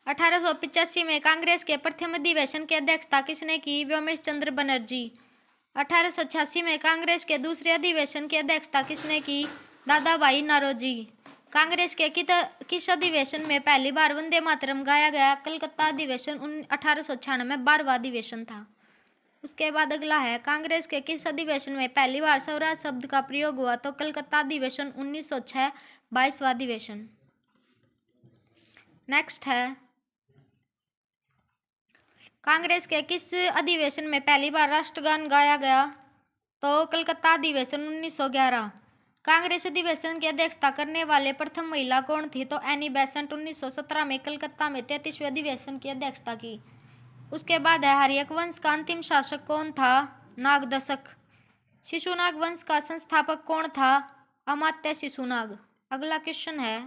1885 में कांग्रेस के प्रथम अधिवेशन की अध्यक्षता किसने की? व्योमेश चंद्र बनर्जी। 1886 में कांग्रेस के दूसरे अधिवेशन की अध्यक्षता किसने की? दादा भाई नौरोजी। कांग्रेस के किस अधिवेशन में पहली बार वंदे मातरम गाया गया? कलकत्ता अधिवेशन 1896 में 12वां अधिवेशन था। उसके बाद अगला है, कांग्रेस के किस अधिवेशन में पहली बार स्वराज शब्द का प्रयोग हुआ? तो कलकत्ता अधिवेशन 1906 22वां अधिवेशन। नेक्स्ट है, कांग्रेस के किस अधिवेशन में पहली बार राष्ट्रगान गाया गया? तो कलकत्ता अधिवेशन 1911। कांग्रेस अधिवेशन की अध्यक्षता करने वाले प्रथम महिला कौन थी? तो एनी बेसेंट। 1917 में कलकत्ता में 33वें अधिवेशन की अध्यक्षता की। उसके बाद है, हर्यक वंश का अंतिम शासक कौन था? नागदशक। शिशुनाग वंश का संस्थापक कौन था? अमात्य शिशुनाग। अगला क्वेश्चन है,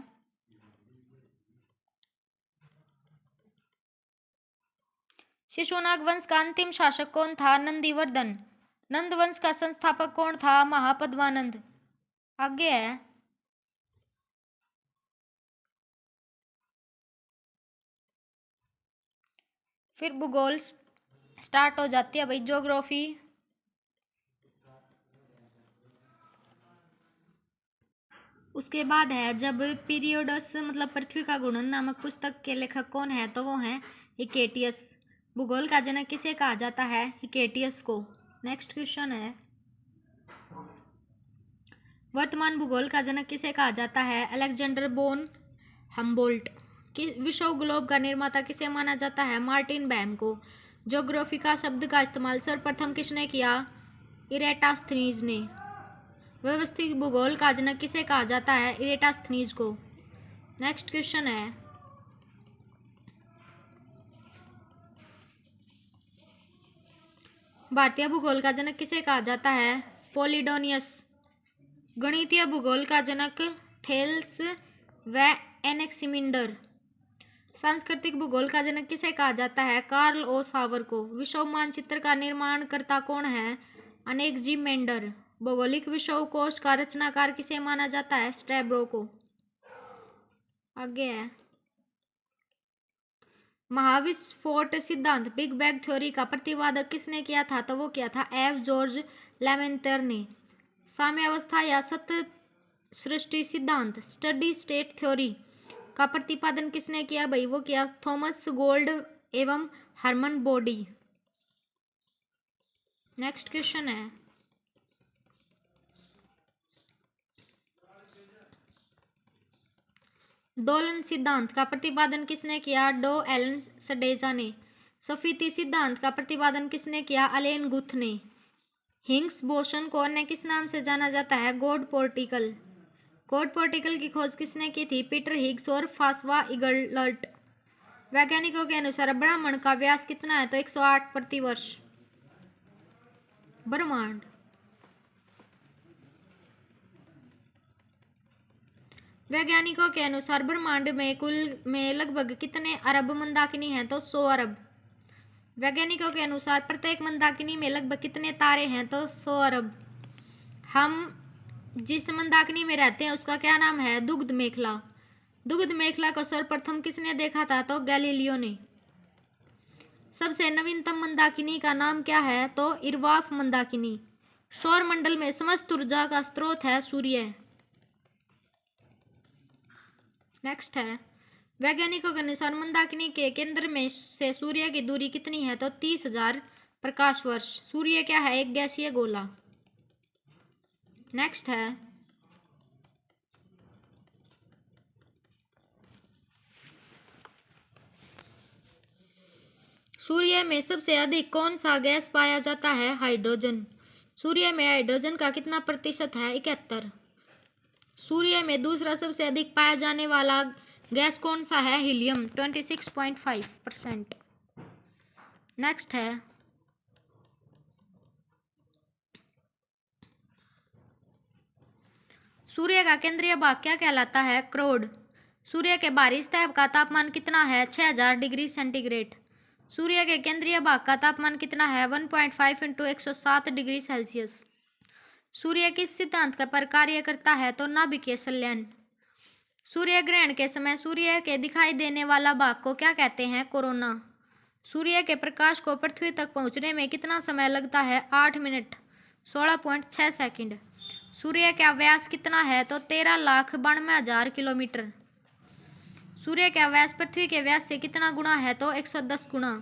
शिशुनाग वंश का अंतिम शासक कौन था? नंदीवर्धन। नंद वंश का संस्थापक कौन था? महापद्मानंद। आगे है, फिर भूगोल स्टार्ट हो जाती है भाई, ज्योग्राफी। उसके बाद है, जब पीरियड्स मतलब पृथ्वी का गुणन नामक पुस्तक के लेखक कौन है? तो वो हैं हिकेटियस। भूगोल का जनक किसे कहा जाता है? हिकेटियस को। नेक्स्ट क्वेश्चन है, वर्तमान भूगोल का जनक किसे कहा जाता है? Alexander bone Humboldt. विश्व ग्लोब का निर्माता किसे माना जाता है? मार्टिन बैम को। ज्योग्राफी का शब्द का इस्तेमाल सर्वप्रथम किसने किया? इरेटास्थनीज ने। व्यवस्थित भूगोल का जनक किसे कहा जाता है? इरेटास्थनीज को। नेक्स्ट क्वेश्चन है, भारतीय भूगोल का जनक किसे कहा जाता है? पोलिडोनियस। गणितीय भूगोल का जनक थेल्स व एनेक्सिमिंडर। सांस्कृतिक भूगोल का जनक किसे कहा जाता है? कार्ल ओ सावर को। विश्व मानचित्र का निर्माणकर्ता कौन है? अनेक्जिमेंडर। भौगोलिक विश्वकोश का रचनाकार किसे माना जाता है? स्ट्रैबो को। आगे है, महाविस्फोट सिद्धांत बिग बैंग थ्योरी का प्रतिपादक किसने किया था? तो वो किया था एफ जॉर्ज लेमेंटर ने। साम्यावस्था या सतत सृष्टि सिद्धांत स्टडी स्टेट थ्योरी का प्रतिपादन किसने किया भाई? वो किया थॉमस गोल्ड एवं हरमन बॉडी। नेक्स्ट क्वेश्चन है, दोलन सिद्धांत का प्रतिपादन किसने किया? डो एलन सडेजा ने। सफीती सिद्धांत का प्रतिपादन किसने किया? अलेन गुथ ने। हिग्स बोसन को अन्य किस नाम से जाना जाता है? God particle. गॉड पार्टिकल की खोज किसने की थी? पीटर हिग्स और फास्वा इगलर्ट। वैज्ञानिकों के अनुसार ब्रह्मांड का व्यास कितना है? तो 108 प्रतिवर्ष। ब्रह्मांड वैज्ञानिकों के अनुसार ब्रह्मांड में कुल में लगभग कितने अरब मंदाकिनी हैं? तो 100 अरब। वैज्ञानिकों के अनुसार प्रत्येक मंदाकिनी में लगभग कितने तारे हैं? तो 100 अरब। हम जिस मंदाकिनी में रहते हैं उसका क्या नाम है? दुग्ध मेखला। दुग्ध मेखला को सर्वप्रथम किसने देखा था? तो गैलीलियो ने। सबसे नवीनतम मंदाकिनी का नाम क्या है? तो इरवाफ मंदाकिनी। सौर मंडल में समस्त ऊर्जा का स्रोत है सूर्य। नेक्स्ट है, वैज्ञानिकों के अनुसार मंदाकिनी के केंद्र में से सूर्य की दूरी कितनी है? तो 30,000 प्रकाश वर्ष। सूर्य क्या है? एक गैसीय गोला। नेक्स्ट है, सूर्य में सबसे अधिक कौन सा गैस पाया जाता है? हाइड्रोजन। सूर्य में हाइड्रोजन का कितना प्रतिशत है? 71। सूर्य में दूसरा सबसे अधिक पाया जाने वाला गैस कौन सा है? हीलियम 26.5%। नेक्स्ट है, सूर्य का केंद्रीय भाग क्या कहलाता है? क्रोड। सूर्य के बाहरी सतह का तापमान कितना है? 6000 डिग्री सेंटीग्रेड। सूर्य के केंद्रीय भाग का तापमान कितना है? 1.5 × 107 डिग्री सेल्सियस। सूर्य किस सिद्धांत पर कार्य करता है? तो नाभिकीय संलयन। सूर्य ग्रहण के समय सूर्य के दिखाई देने वाला भाग को क्या कहते हैं? कोरोना। सूर्य के प्रकाश को पृथ्वी तक पहुंचने में कितना समय लगता है? 8 मिनट 16.6 सेकंड। सूर्य का व्यास कितना है? तो 13,92,000 किलोमीटर। सूर्य का व्यास पृथ्वी के व्यास से कितना गुना है? तो 110 गुना।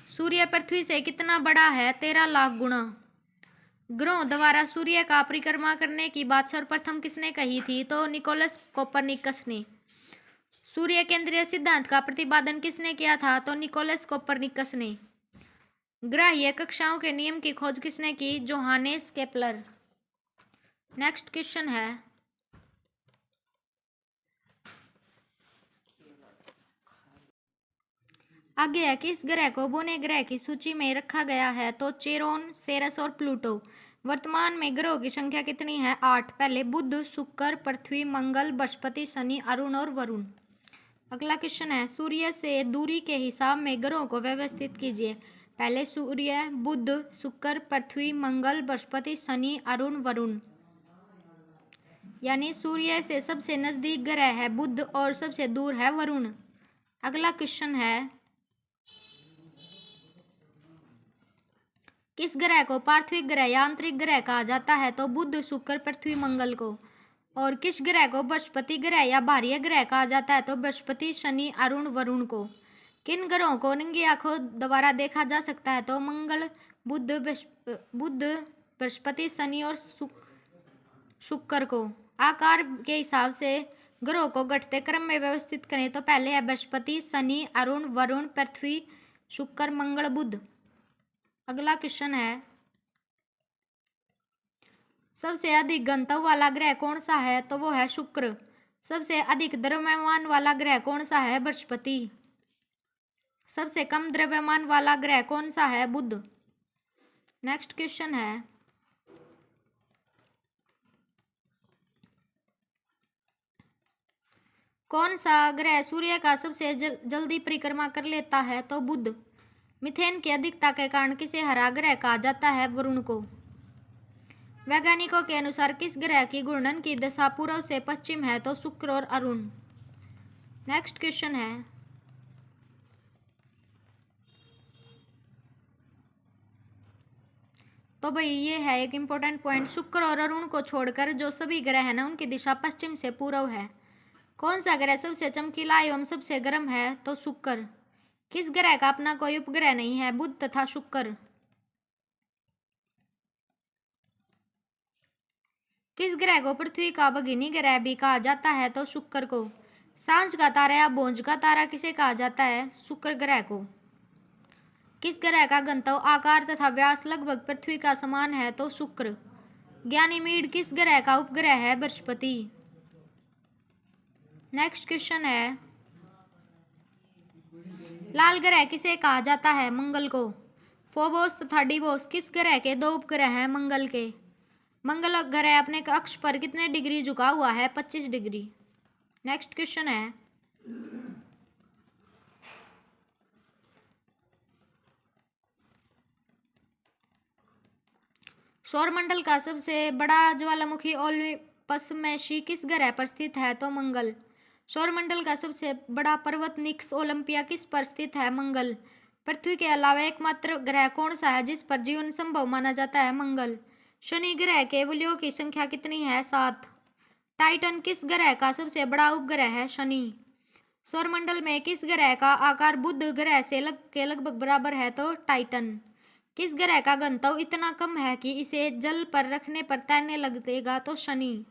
सूर्य पृथ्वी से कितना बड़ा है? 13 लाख गुना। ग्रहों द्वारा सूर्य का परिक्रमा करने की बात सर्वप्रथम किसने कही थी? तो निकोलस कोपरनिकस ने। सूर्य केंद्रीय सिद्धांत का प्रतिपादन किसने किया था? तो निकोलस कोपरनिकस ने। ग्राह्य कक्षाओं के नियम की खोज किसने की? Johannes Kepler. नेक्स्ट क्वेश्चन है, आगे है, किस ग्रह को बोने ग्रह की सूची में रखा गया है? तो चेरोन, सेरस और प्लूटो। वर्तमान में ग्रहों की संख्या कितनी है? 8। पहले बुध, शुक्र, पृथ्वी, मंगल, बृहस्पति, शनि, अरुण और वरुण। अगला क्वेश्चन है, सूर्य से दूरी के हिसाब में ग्रहों को व्यवस्थित कीजिए। पहले सूर्य, बुध, शुक्र, पृथ्वी, मंगल, बृहस्पति, शनि, अरुण, वरुण। यानी सूर्य से सबसे नजदीक ग्रह है बुध और सबसे दूर है वरुण। अगला क्वेश्चन है, किस ग्रह को पार्थिव ग्रह या आंतरिक ग्रह कहा जाता है? तो बुध, शुक्र, पृथ्वी, मंगल को। और किस ग्रह को बृहस्पति ग्रह या बाह्य ग्रह कहा जाता है? तो बृहस्पति, शनि, अरुण, वरुण को। किन ग्रहों को नंगी आंखों द्वारा देखा जा सकता है? तो मंगल, बुध, बृहस्पति, शनि और शुक्र को। आकार के हिसाब से ग्रहों को घटते क्रम में व्यवस्थित करें तो पहले है बृहस्पति, शनि, अरुण, वरुण, पृथ्वी, शुक्र, मंगल, बुध। अगला क्वेश्चन है, सबसे अधिक घनत्व वाला ग्रह कौन सा है? तो वो है शुक्र। सबसे अधिक द्रव्यमान वाला ग्रह कौन सा है? बृहस्पति। सबसे कम द्रव्यमान वाला ग्रह कौन सा है? बुध। नेक्स्ट क्वेश्चन है, कौन सा ग्रह सूर्य का सबसे जल्दी परिक्रमा कर लेता है? तो बुध। मीथेन की अधिकता के कारण किसे हरा ग्रह कहा जाता है? वरुण को। वैज्ञानिकों के अनुसार किस ग्रह की घूर्णन की दिशा पूर्व से पश्चिम है? तो शुक्र और अरुण। नेक्स्ट क्वेश्चन है, तो भाई ये है एक इम्पोर्टेंट पॉइंट, शुक्र और अरुण को छोड़कर जो सभी ग्रह है ना उनकी दिशा पश्चिम से पूर्व है। कौन सा ग्रह सबसे चमकीला एवं सबसे गर्म है? तो शुक्र। किस ग्रह का अपना कोई उपग्रह नहीं है? बुध तथा शुक्र। किस ग्रह को पृथ्वी का भगिनी ग्रह भी कहा जाता है? तो शुक्र को। सांझ का तारा या भोज का तारा किसे कहा जाता है? शुक्र ग्रह को। किस ग्रह का घनत्व, आकार तथा व्यास लगभग पृथ्वी का समान है? तो शुक्र। गैनीमीड किस ग्रह का उपग्रह है? बृहस्पति। नेक्स्ट क्वेश्चन है, लाल ग्रह किसे कहा जाता है? मंगल को। फोबोस तथा डिबोस किस ग्रह के दो उपग्रह हैं? मंगल के। मंगल ग्रह अपने अक्ष पर कितने डिग्री झुका हुआ है? 25 डिग्री। नेक्स्ट क्वेश्चन है, सौरमंडल का सबसे बड़ा ज्वालामुखी ओलिपस मेशी किस ग्रह पर स्थित है? तो मंगल। सौरमंडल का सबसे बड़ा पर्वत निक्स ओलंपिया किस पर स्थित है? मंगल। पृथ्वी के अलावा एकमात्र ग्रह कौन सा है जिस पर जीवन संभव माना जाता है? मंगल। शनि ग्रह के वलयों की संख्या कितनी है? 7। टाइटन किस ग्रह का सबसे बड़ा उपग्रह है? शनि। सौरमंडल में किस ग्रह का आकार बुध ग्रह से लगभग बराबर है? तो टाइटन। किस ग्रह का घनत्व इतना कम है कि इसे जल पर रखने पर तैरने लगेगा? तो शनि।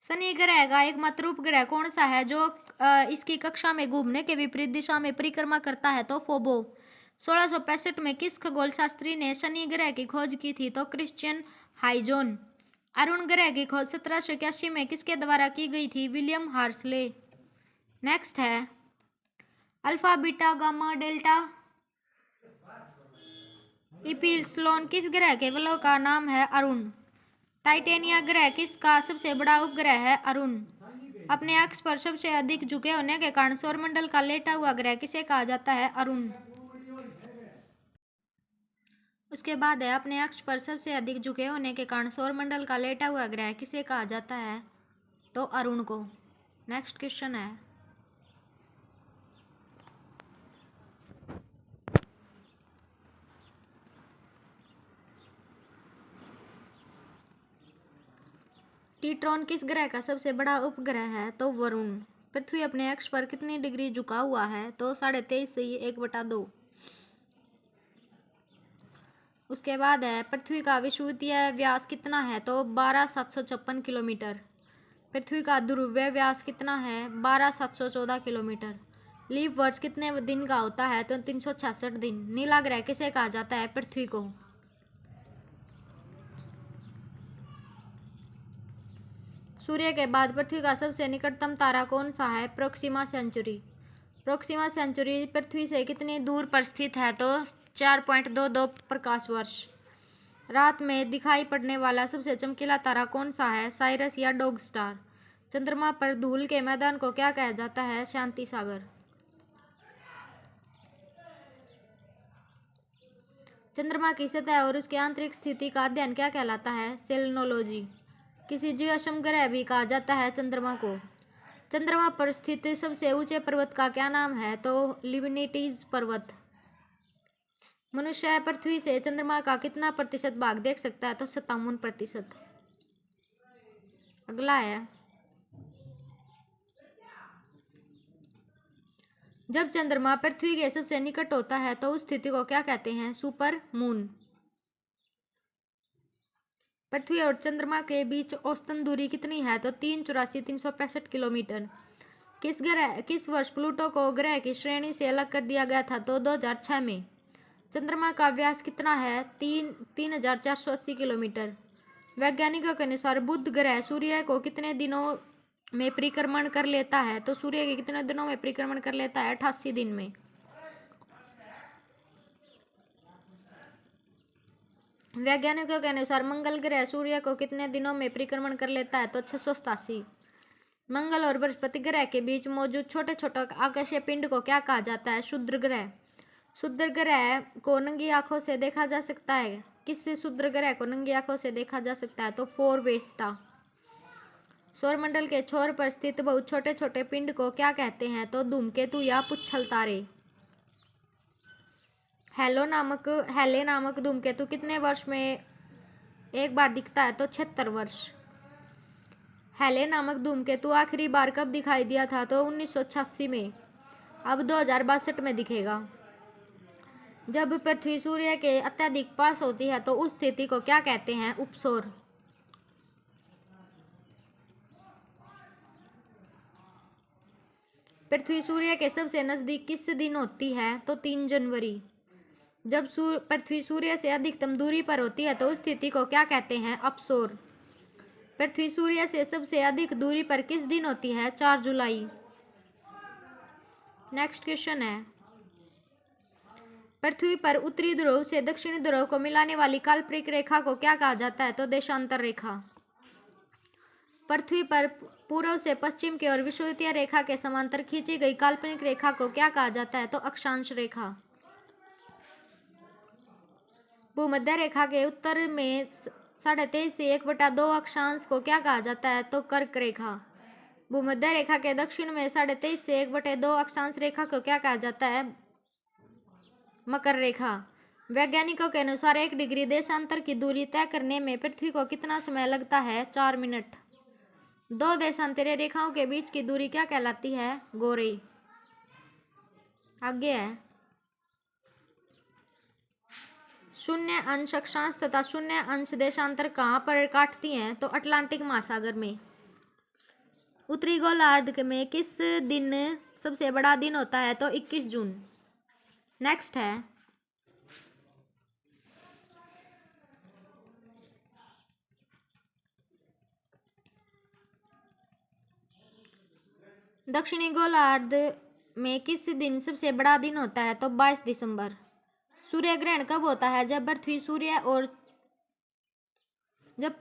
शनि ग्रह का एकमात्र उपग्रह कौन सा है जो इसकी कक्षा में घूमने के विपरीत दिशा में परिक्रमा करता है? तो फोबो। 1665 में किस खगोल शास्त्री ने शनि ग्रह की खोज की थी? तो क्रिश्चियन हाइजोन। अरुण ग्रह की खोज 1781 में किसके द्वारा की गई थी? विलियम हार्सले। नेक्स्ट है, alpha beta gamma delta epsilon किस ग्रह के वलय का नाम है? अरुण। टाइटेनिया ग्रह किसका सबसे बड़ा उपग्रह है? अरुण। अपने अक्ष पर सबसे अधिक झुके होने के कारण सौरमंडल का लेटा हुआ ग्रह किसे कहा जाता है? अरुण। उसके बाद है, अपने अक्ष पर सबसे अधिक झुके होने के कारण सौरमंडल का लेटा हुआ ग्रह किसे कहा जाता है? तो अरुण को। नेक्स्ट क्वेश्चन है, टीट्रॉन किस ग्रह का सबसे बड़ा उपग्रह है? तो वरुण। पृथ्वी अपने अक्ष पर कितनी डिग्री झुका हुआ है? तो 23.5 से 1/2। उसके बाद है, पृथ्वी का विषुवतीय व्यास कितना है? तो 12,756 किलोमीटर। पृथ्वी का ध्रुवीय व्यास कितना है? 12,714 किलोमीटर। लीप वर्ष कितने दिन का होता है? तो 366 दिन। नीला ग्रह किसे कहा जाता है? पृथ्वी को। सूर्य के बाद पृथ्वी का सबसे निकटतम तारा कौन सा है? Proxima Centauri. प्रोक्सिमा सेंचुरी पृथ्वी से कितनी दूर पर स्थित है? तो 4.22 प्रकाश वर्ष। रात में दिखाई पड़ने वाला सबसे चमकीला तारा कौन सा है? साइरस या डॉग स्टार। चंद्रमा पर धूल के मैदान को क्या कहा जाता है? शांति सागर। चंद्रमा की सतह और उसकी आंतरिक स्थिति का अध्ययन क्या कहलाता है? सेलेनोलॉजी। किसी जीवाश्म ग्रह भी कहा जाता है चंद्रमा को। चंद्रमा पर स्थित सबसे ऊंचे पर्वत का क्या नाम है? तो लिबनिटीज पर्वत। मनुष्य पृथ्वी से चंद्रमा का कितना प्रतिशत भाग देख सकता है? तो 57%। अगला है, जब चंद्रमा पृथ्वी के सबसे निकट होता है तो उस स्थिति को क्या कहते हैं? Super moon. पृथ्वी और चंद्रमा के बीच औसतन दूरी कितनी है? तो 3,84,365 किलोमीटर। किस वर्ष प्लूटो को ग्रह की श्रेणी से अलग कर दिया गया था? तो 2006 में। चंद्रमा का व्यास कितना है? 3,480 किलोमीटर। वैज्ञानिकों के अनुसार बुध ग्रह सूर्य को कितने दिनों में परिक्रमण कर लेता है? तो सूर्य के कितने दिनों में परिक्रमण कर लेता है? 88 दिन में। वैज्ञानिकों के अनुसार मंगल ग्रह सूर्य को कितने दिनों में परिक्रमण कर लेता है? तो 687। मंगल और बृहस्पति ग्रह के बीच मौजूद छोटे छोटे आकाशीय पिंड को क्या कहा जाता है? क्षुद्र ग्रह। क्षुद्र ग्रह को नंगी आंखों से देखा जा सकता है? किससे क्षुद्र ग्रह को नंगी आंखों से देखा जा सकता है? तो फोरवेस्टा। सौरमंडल के छोर पर स्थित बहुत छोटे छोटे पिंड को क्या कहते हैं? तो धूमकेतु या पुच्छल तारे। हेले नामक धूमकेतु कितने वर्ष में एक बार दिखता है तो 76 वर्ष। हेले नामक धूमकेतु आखिरी बार कब दिखाई दिया था? तो 1986 में। अब 2062 में दिखेगा। जब पृथ्वी सूर्य के अत्यधिक पास होती है तो उस स्थिति को क्या कहते हैं? उपसौर। पृथ्वी सूर्य के सबसे नजदीक किस दिन होती है? तो 3 जनवरी। जब पृथ्वी सूर्य से अधिकतम दूरी पर होती है तो उस स्थिति को क्या कहते हैं? अपसौर। पृथ्वी सूर्य से सबसे अधिक दूरी पर किस दिन होती है? 4 जुलाई। नेक्स्ट क्वेश्चन है, पृथ्वी पर उत्तरी ध्रुव से दक्षिणी ध्रुव को मिलाने वाली काल्पनिक रेखा को क्या कहा जाता है? तो देशांतर रेखा। पृथ्वी पर पूर्व से पश्चिम की ओर विषुवतीय रेखा के समांतर खींची गई काल्पनिक रेखा को क्या कहा जाता है? तो अक्षांश रेखा। भूमध्य रेखा के उत्तर में 23.5 से 1/2 अक्षांश को क्या कहा जाता है? तो कर्क रेखा। भूमध्य रेखा के दक्षिण में 23.5 से 1/2 अक्षांश रेखा को क्या कहा जाता है? मकर रेखा। वैज्ञानिकों के अनुसार 1 डिग्री देशांतर की दूरी तय करने में पृथ्वी को कितना समय लगता है? 4 मिनट। 2 देशांतरीय रेखाओं के बीच की दूरी क्या कहलाती है? गोरे। आगे है, 0 अक्षांश तथा 0 देशांतर कहाँ पर काटती हैं? तो अटलांटिक महासागर में। उत्तरी गोलार्ध में किस दिन सबसे बड़ा दिन होता है? तो 21 जून। नेक्स्ट है, दक्षिणी गोलार्ध में किस दिन सबसे बड़ा दिन होता है? तो 22 दिसंबर। सूर्य ग्रहण कब होता है? जब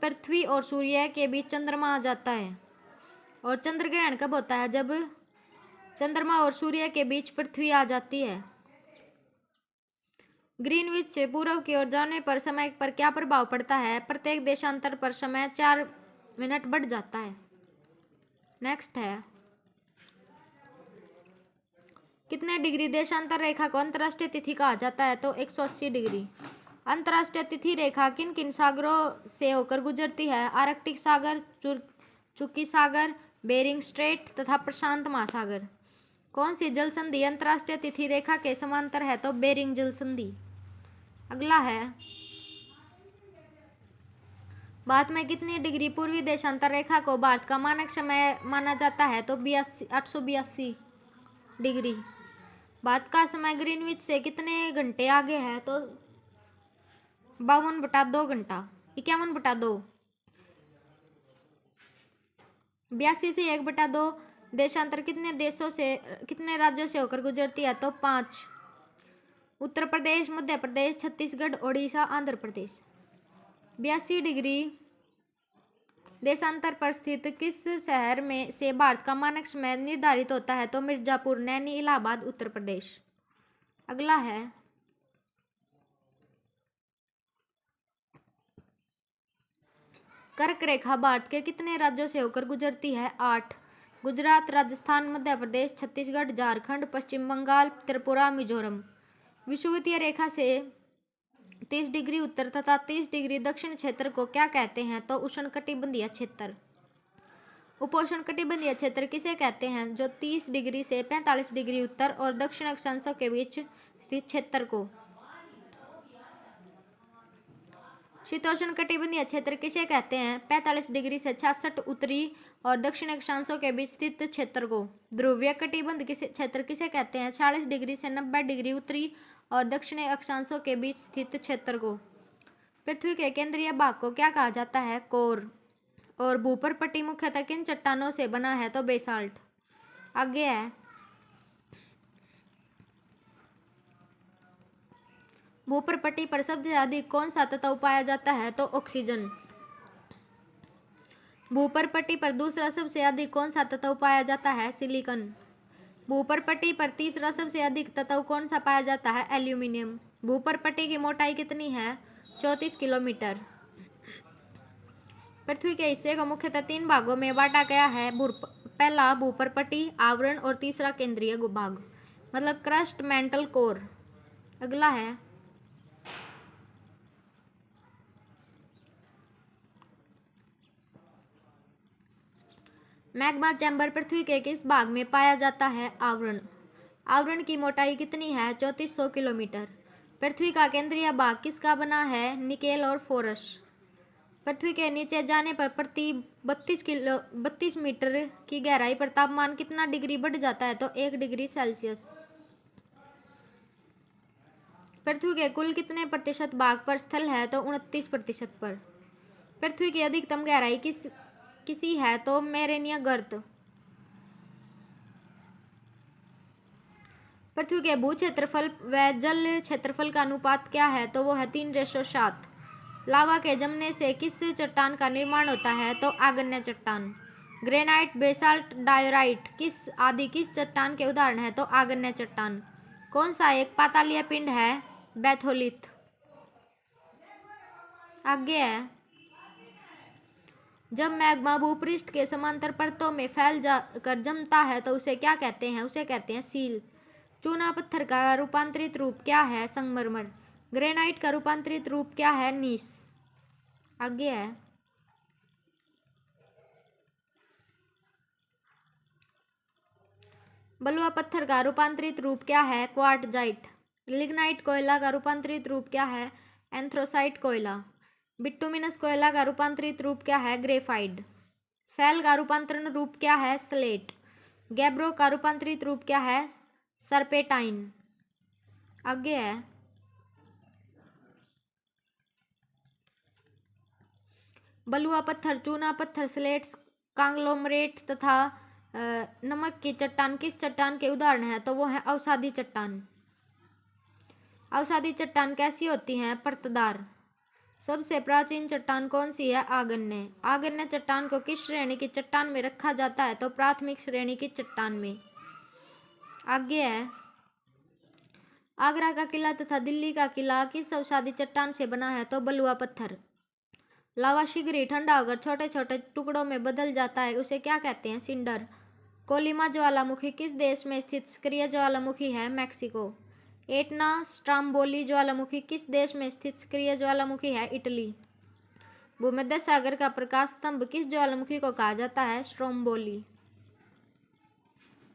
पृथ्वी और सूर्य के बीच चंद्रमा आ जाता है। और चंद्र ग्रहण कब होता है? जब चंद्रमा और सूर्य के बीच पृथ्वी आ जाती है। ग्रीनविच से पूर्व की ओर जाने पर समय पर क्या प्रभाव पड़ता है? प्रत्येक देशांतर पर समय 4 मिनट बढ़ जाता है। नेक्स्ट है, कितने डिग्री देशांतर रेखा को अंतर्राष्ट्रीय तिथि कहा जाता है? तो 180 डिग्री। अंतर्राष्ट्रीय तिथि रेखा किन किन सागरों से होकर गुजरती है? आर्कटिक सागर, चुकी सागर, बेरिंग स्ट्रेट तथा प्रशांत महासागर। कौन सी जल संधि अंतर्राष्ट्रीय तिथि रेखा के समांतर है? तो बेरिंग जल संधि। अगला है, भारत में कितनी डिग्री पूर्वी देशांतर रेखा को भारत का मानक समय माना जाता है? तो 882 डिग्री। भारत का समय ग्रीनविच से कितने घंटे आगे है? तो 52/2 घंटा, 51/2। 82 से 1/2 देशांतर कितने राज्यों से होकर गुजरती है? तो 5। उत्तर प्रदेश, मध्य प्रदेश, छत्तीसगढ़, ओडिशा, आंध्र प्रदेश। 82 डिग्री देशांतर पर स्थित किस शहर में से भारत का मानक समय निर्धारित होता है? तो मिर्जापुर, नैनी, इलाहाबाद, उत्तर प्रदेश। अगला है, कर्क रेखा भारत के कितने राज्यों से होकर गुजरती है? 8। गुजरात, राजस्थान, मध्य प्रदेश, छत्तीसगढ़, झारखंड, पश्चिम बंगाल, त्रिपुरा, मिजोरम। विषुवतीय रेखा से 30 डिग्री उत्तर तथा 30 डिग्री दक्षिण क्षेत्र को क्या कहते हैं? तो उष्णकटिबंधीय क्षेत्र। उपोष्णकटिबंधीय क्षेत्र किसे कहते हैं? जो 30 डिग्री से 45 डिग्री उत्तर और दक्षिण अक्षांशों के बीच स्थित क्षेत्र को। शीतोष्णकटिबंधीय क्षेत्र किसे कहते हैं? 45 डिग्री से 66 उत्तरी और दक्षिण अक्षांशों के बीच स्थित क्षेत्र को। ध्रुवीय कटिबंध क्षेत्र किसे कहते हैं? 40 डिग्री से 90 डिग्री उत्तरी और दक्षिणी अक्षांशों के बीच स्थित क्षेत्र को। पृथ्वी के केंद्रीय भाग को क्या कहा जाता है? कोर। और भूपर पट्टी मुख्यतः किन चट्टानों से बना है? तो बेसाल्ट। आगे है, भूपर पट्टी पर सबसे अधिक कौन सा तत्व पाया जाता है? तो ऑक्सीजन। भूपर पट्टी पर दूसरा सबसे अधिक कौन सा तत्व पाया जाता है? सिलिकॉन। भूपर पट्टी पर तीसरा सबसे अधिक तत्व कौन सा पाया जाता है? एल्यूमिनियम। भूपर पट्टी की मोटाई कितनी है? 34 किलोमीटर। पृथ्वी के हिस्से को मुख्यतः 3 भागों में बांटा गया है। पहला भूपर पट्टी, आवरण और तीसरा केंद्रीय भाग, मतलब क्रस्ट, मेंटल, कोर। अगला है, मैग्मा चैम्बर पृथ्वी के किस भाग में पाया जाता है? आवरण। आवरण की मोटाई कितनी है? 3400 किलोमीटर। पृथ्वी का केंद्रीय भाग किसका बना है? निकेल और फोरस। पृथ्वी के नीचे जाने पर प्रति 32 मीटर की गहराई पर तापमान कितना डिग्री बढ़ जाता है? तो 1 डिग्री सेल्सियस। पृथ्वी के कुल कितने प्रतिशत भाग पर स्थल है? तो 29% पर। पृथ्वी की अधिकतम गहराई किसी है? तो मेरेनिया गर्त। पृथ्वी के भू क्षेत्रफल व जल क्षेत्रफल का अनुपात क्या है? तो वो है 3:7। लावा के जमने से किस चट्टान का निर्माण होता है? तो आग्नेय चट्टान। ग्रेनाइट, बेसाल्ट, डायोराइट किस चट्टान के उदाहरण है? तो आग्नेय चट्टान। कौन सा एक पातालीय पिंड है? बैथोलिथ। आगे है, जब मैग्मा भूपृष्ठ के समांतर परतों में फैल कर जमता है तो उसे क्या कहते हैं? उसे कहते हैं सील। चूना पत्थर का रूपांतरित रूप क्या है? संगमरमर। ग्रेनाइट का रूपांतरित रूप क्या है? नीस। आगे है, बलुआ पत्थर का रूपांतरित रूप क्या है? क्वार्टजाइट। लिग्नाइट कोयला का रूपांतरित रूप क्या है? एंथ्रोसाइट कोयला। बिटुमिनस कोयला का रूपांतरित रूप क्या है? ग्रेफाइट। सेल का रूपांतरण रूप क्या है? स्लेट। गैब्रो का रूपांतरित रूप क्या है? सर्पेटाइन। आगे है, बलुआ पत्थर, चूना पत्थर, स्लेट, कांग्लोमरेट तथा नमक की चट्टान किस चट्टान के उदाहरण है? तो वो है अवसादी चट्टान। अवसादी चट्टान कैसी होती हैं? परतदार। सबसे प्राचीन चट्टान कौन सी है? आग्नेय। आग्नेय चट्टान को किस श्रेणी की चट्टान में रखा जाता है? तो प्राथमिक श्रेणी की चट्टान में। आगे है, आगरा का किला तथा दिल्ली का किला किस अवसादी चट्टान से बना है? तो बलुआ पत्थर। लावा शीघ्र ही ठंडा होकर छोटे छोटे टुकड़ों में बदल जाता है, उसे क्या कहते हैं? सिंडर। कोलिमा ज्वालामुखी किस देश में स्थित सक्रिय ज्वालामुखी है? मैक्सिको। एटना स्ट्राम्बोली ज्वालामुखी किस देश में स्थित सक्रिय ज्वालामुखी है? इटली। भूमध्य सागर का प्रकाश स्तंभ किस ज्वालामुखी को कहा जाता है? स्ट्रोम्बोली।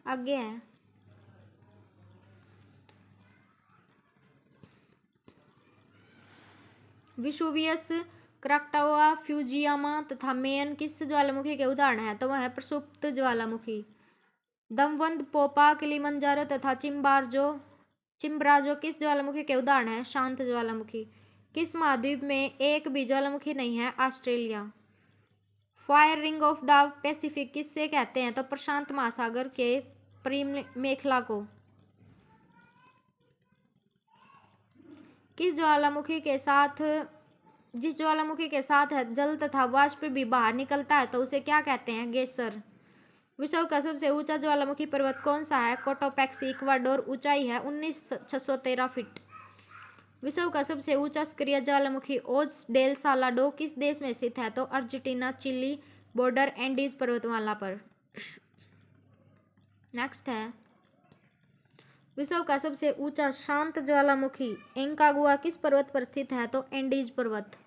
आगे है, विसुवियस, क्राक्टावा, फ्यूजियामा तथा मेयन किस ज्वालामुखी के उदाहरण हैं? तो वह है प्रसुप्त ज्वालामुखी। दमवंत, पोपा, किलिमंजारो तथा चिम्बराजो किस ज्वालामुखी के उदाहरण हैं? शांत ज्वालामुखी। किस महाद्वीप में एक भी ज्वालामुखी नहीं है? Australia. Fire ring of the Pacific किससे कहते हैं? तो प्रशांत महासागर के परिमेखला को। जिस ज्वालामुखी के साथ जल तथा वाष्प भी बाहर निकलता है तो उसे क्या कहते हैं? गेसर। विश्व का सबसे ऊंचा ज्वालामुखी पर्वत कौन सा है? Cotopaxi, Ecuador. ऊंचाई है 19,613 फीट। विश्व का सबसे ऊंचा सक्रिय ज्वालामुखी ओज डेल सालाडो किस देश में स्थित है? तो अर्जेंटीना, चिली बॉर्डर, एंडीज पर्वतमाला पर। नेक्स्ट है, विश्व का सबसे ऊंचा शांत ज्वालामुखी एंकागुआ किस पर्वत पर स्थित है? तो एंडीज पर्वत।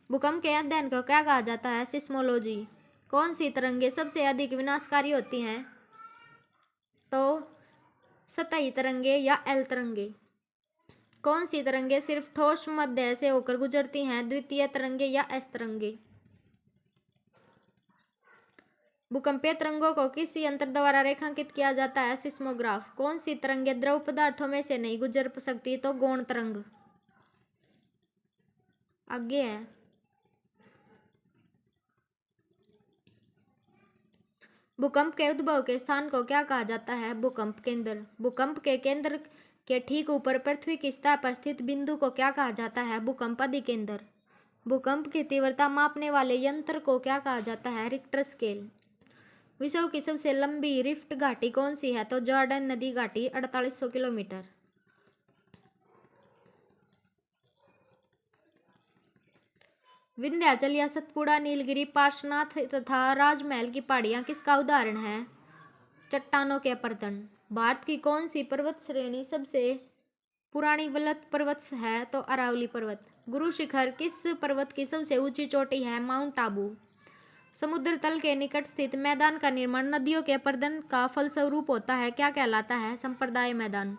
भूकंप के अध्ययन को क्या कहा जाता है? सिस्मोलॉजी। कौन सी तरंगे सबसे अधिक विनाशकारी होती हैं? तो सतही तरंगे या एल तरंगे। कौन सी तरंगे सिर्फ ठोस मध्य से होकर गुजरती हैं? द्वितीय तरंगे या एस तरंगे। भूकंपीय तरंगों को किस यंत्र द्वारा रेखांकित किया जाता है? सिस्मोग्राफ। कौन सी तरंगे द्रव पदार्थों में से नहीं गुजर सकती? तो गौण तरंग। आगे है, भूकंप के उद्भव के स्थान को क्या कहा जाता है? भूकंप केंद्र। भूकंप के केंद्र के ठीक ऊपर पृथ्वी की सतह पर स्थित बिंदु को क्या कहा जाता है? भूकंप अधिकेंद्र। भूकंप की तीव्रता मापने वाले यंत्र को क्या कहा जाता है? Richter scale. विश्व की सबसे लंबी रिफ्ट घाटी कौन सी है? तो जॉर्डन नदी घाटी 4800 किलोमीटर। विंध्याचल या सतपुड़ा, नीलगिरी, पार्श्वनाथ तथा राजमहल की पहाड़ियां किसका उदाहरण है? चट्टानों के अपरदन। भारत की कौन सी पर्वत श्रेणी सबसे पुरानी वलत पर्वत है? तो अरावली पर्वत। गुरु शिखर किस पर्वत की सबसे ऊंची चोटी है? माउंट आबू। समुद्र तल के निकट स्थित मैदान का निर्माण नदियों के अपरदन का फलस्वरूप होता है, क्या कहलाता है? संप्रदाय मैदान।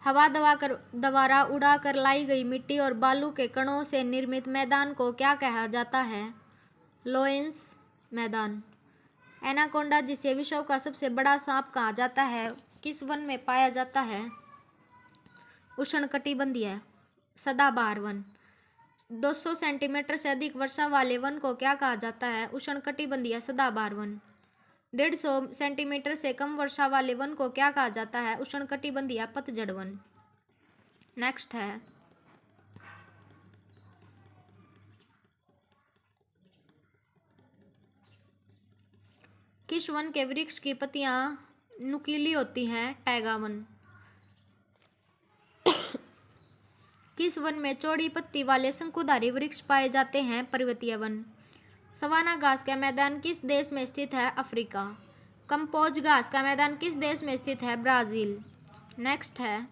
हवा द्वारा उड़ाकर लाई गई मिट्टी और बालू के कणों से निर्मित मैदान को क्या कहा जाता है? लोएंस मैदान। एनाकोंडा, जिसे विश्व का सबसे बड़ा सांप कहा जाता है, किस वन में पाया जाता है? उष्णकटिबंधीय सदाबहार वन। 200 सेंटीमीटर से अधिक वर्षा वाले वन को क्या कहा जाता है? उष्णकटिबंधीय सदाबहार वन। 150 सेंटीमीटर से कम वर्षा वाले वन को क्या कहा जाता है? उष्णकटिबंधीय पतझड़ वन। नेक्स्ट है, किस वन के वृक्ष की पत्तियां नुकीली होती हैं? Taiga one. किस वन में चौड़ी पत्ती वाले शंकुधारी वृक्ष पाए जाते हैं? पर्वतीय वन। सवाना घास का मैदान किस देश में स्थित है? अफ्रीका। कंपोज घास का मैदान किस देश में स्थित है? ब्राजील। नेक्स्ट है,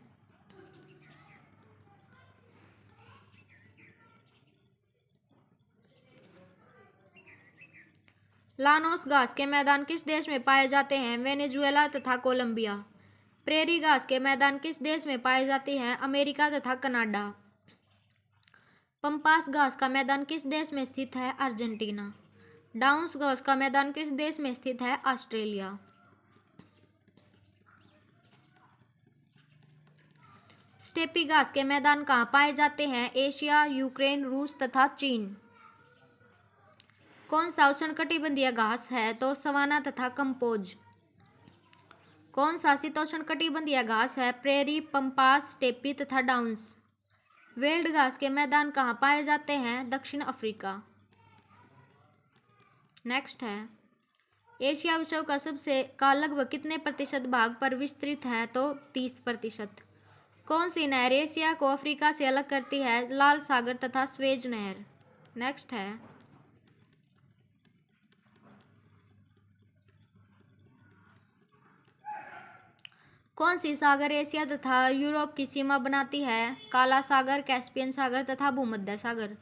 लानोस घास के मैदान किस देश में पाए जाते हैं? वेनेजुएला तथा कोलंबिया। प्रेरी घास के मैदान किस देश में पाए जाते हैं? अमेरिका तथा कनाडा। पंपास घास का मैदान किस देश में स्थित है? अर्जेंटीना। डाउन्स घास का मैदान किस देश में स्थित है? ऑस्ट्रेलिया। स्टेपी घास के मैदान कहाँ पाए जाते हैं? एशिया, यूक्रेन, रूस तथा चीन। कौन सा उष्णकटिबंधीय घास है? तो सवाना तथा कंपोज। कौन सा शीतोष्णकटिबंधीय घास है? प्रेरी, पंपास, स्टेपी तथा डाउन्स। वेल्ड घास के मैदान कहाँ पाए जाते हैं? दक्षिण अफ्रीका। नेक्स्ट है, एशिया विश्व का सबसे लगभग कितने प्रतिशत भाग पर विस्तृत है? तो 30%। कौन सी नहर एशिया को अफ्रीका से अलग करती है? लाल सागर तथा स्वेज नहर। नेक्स्ट है, कौन सी सागर एशिया तथा यूरोप की सीमा बनाती है? काला सागर, कैस्पियन सागर तथा भूमध्य सागर।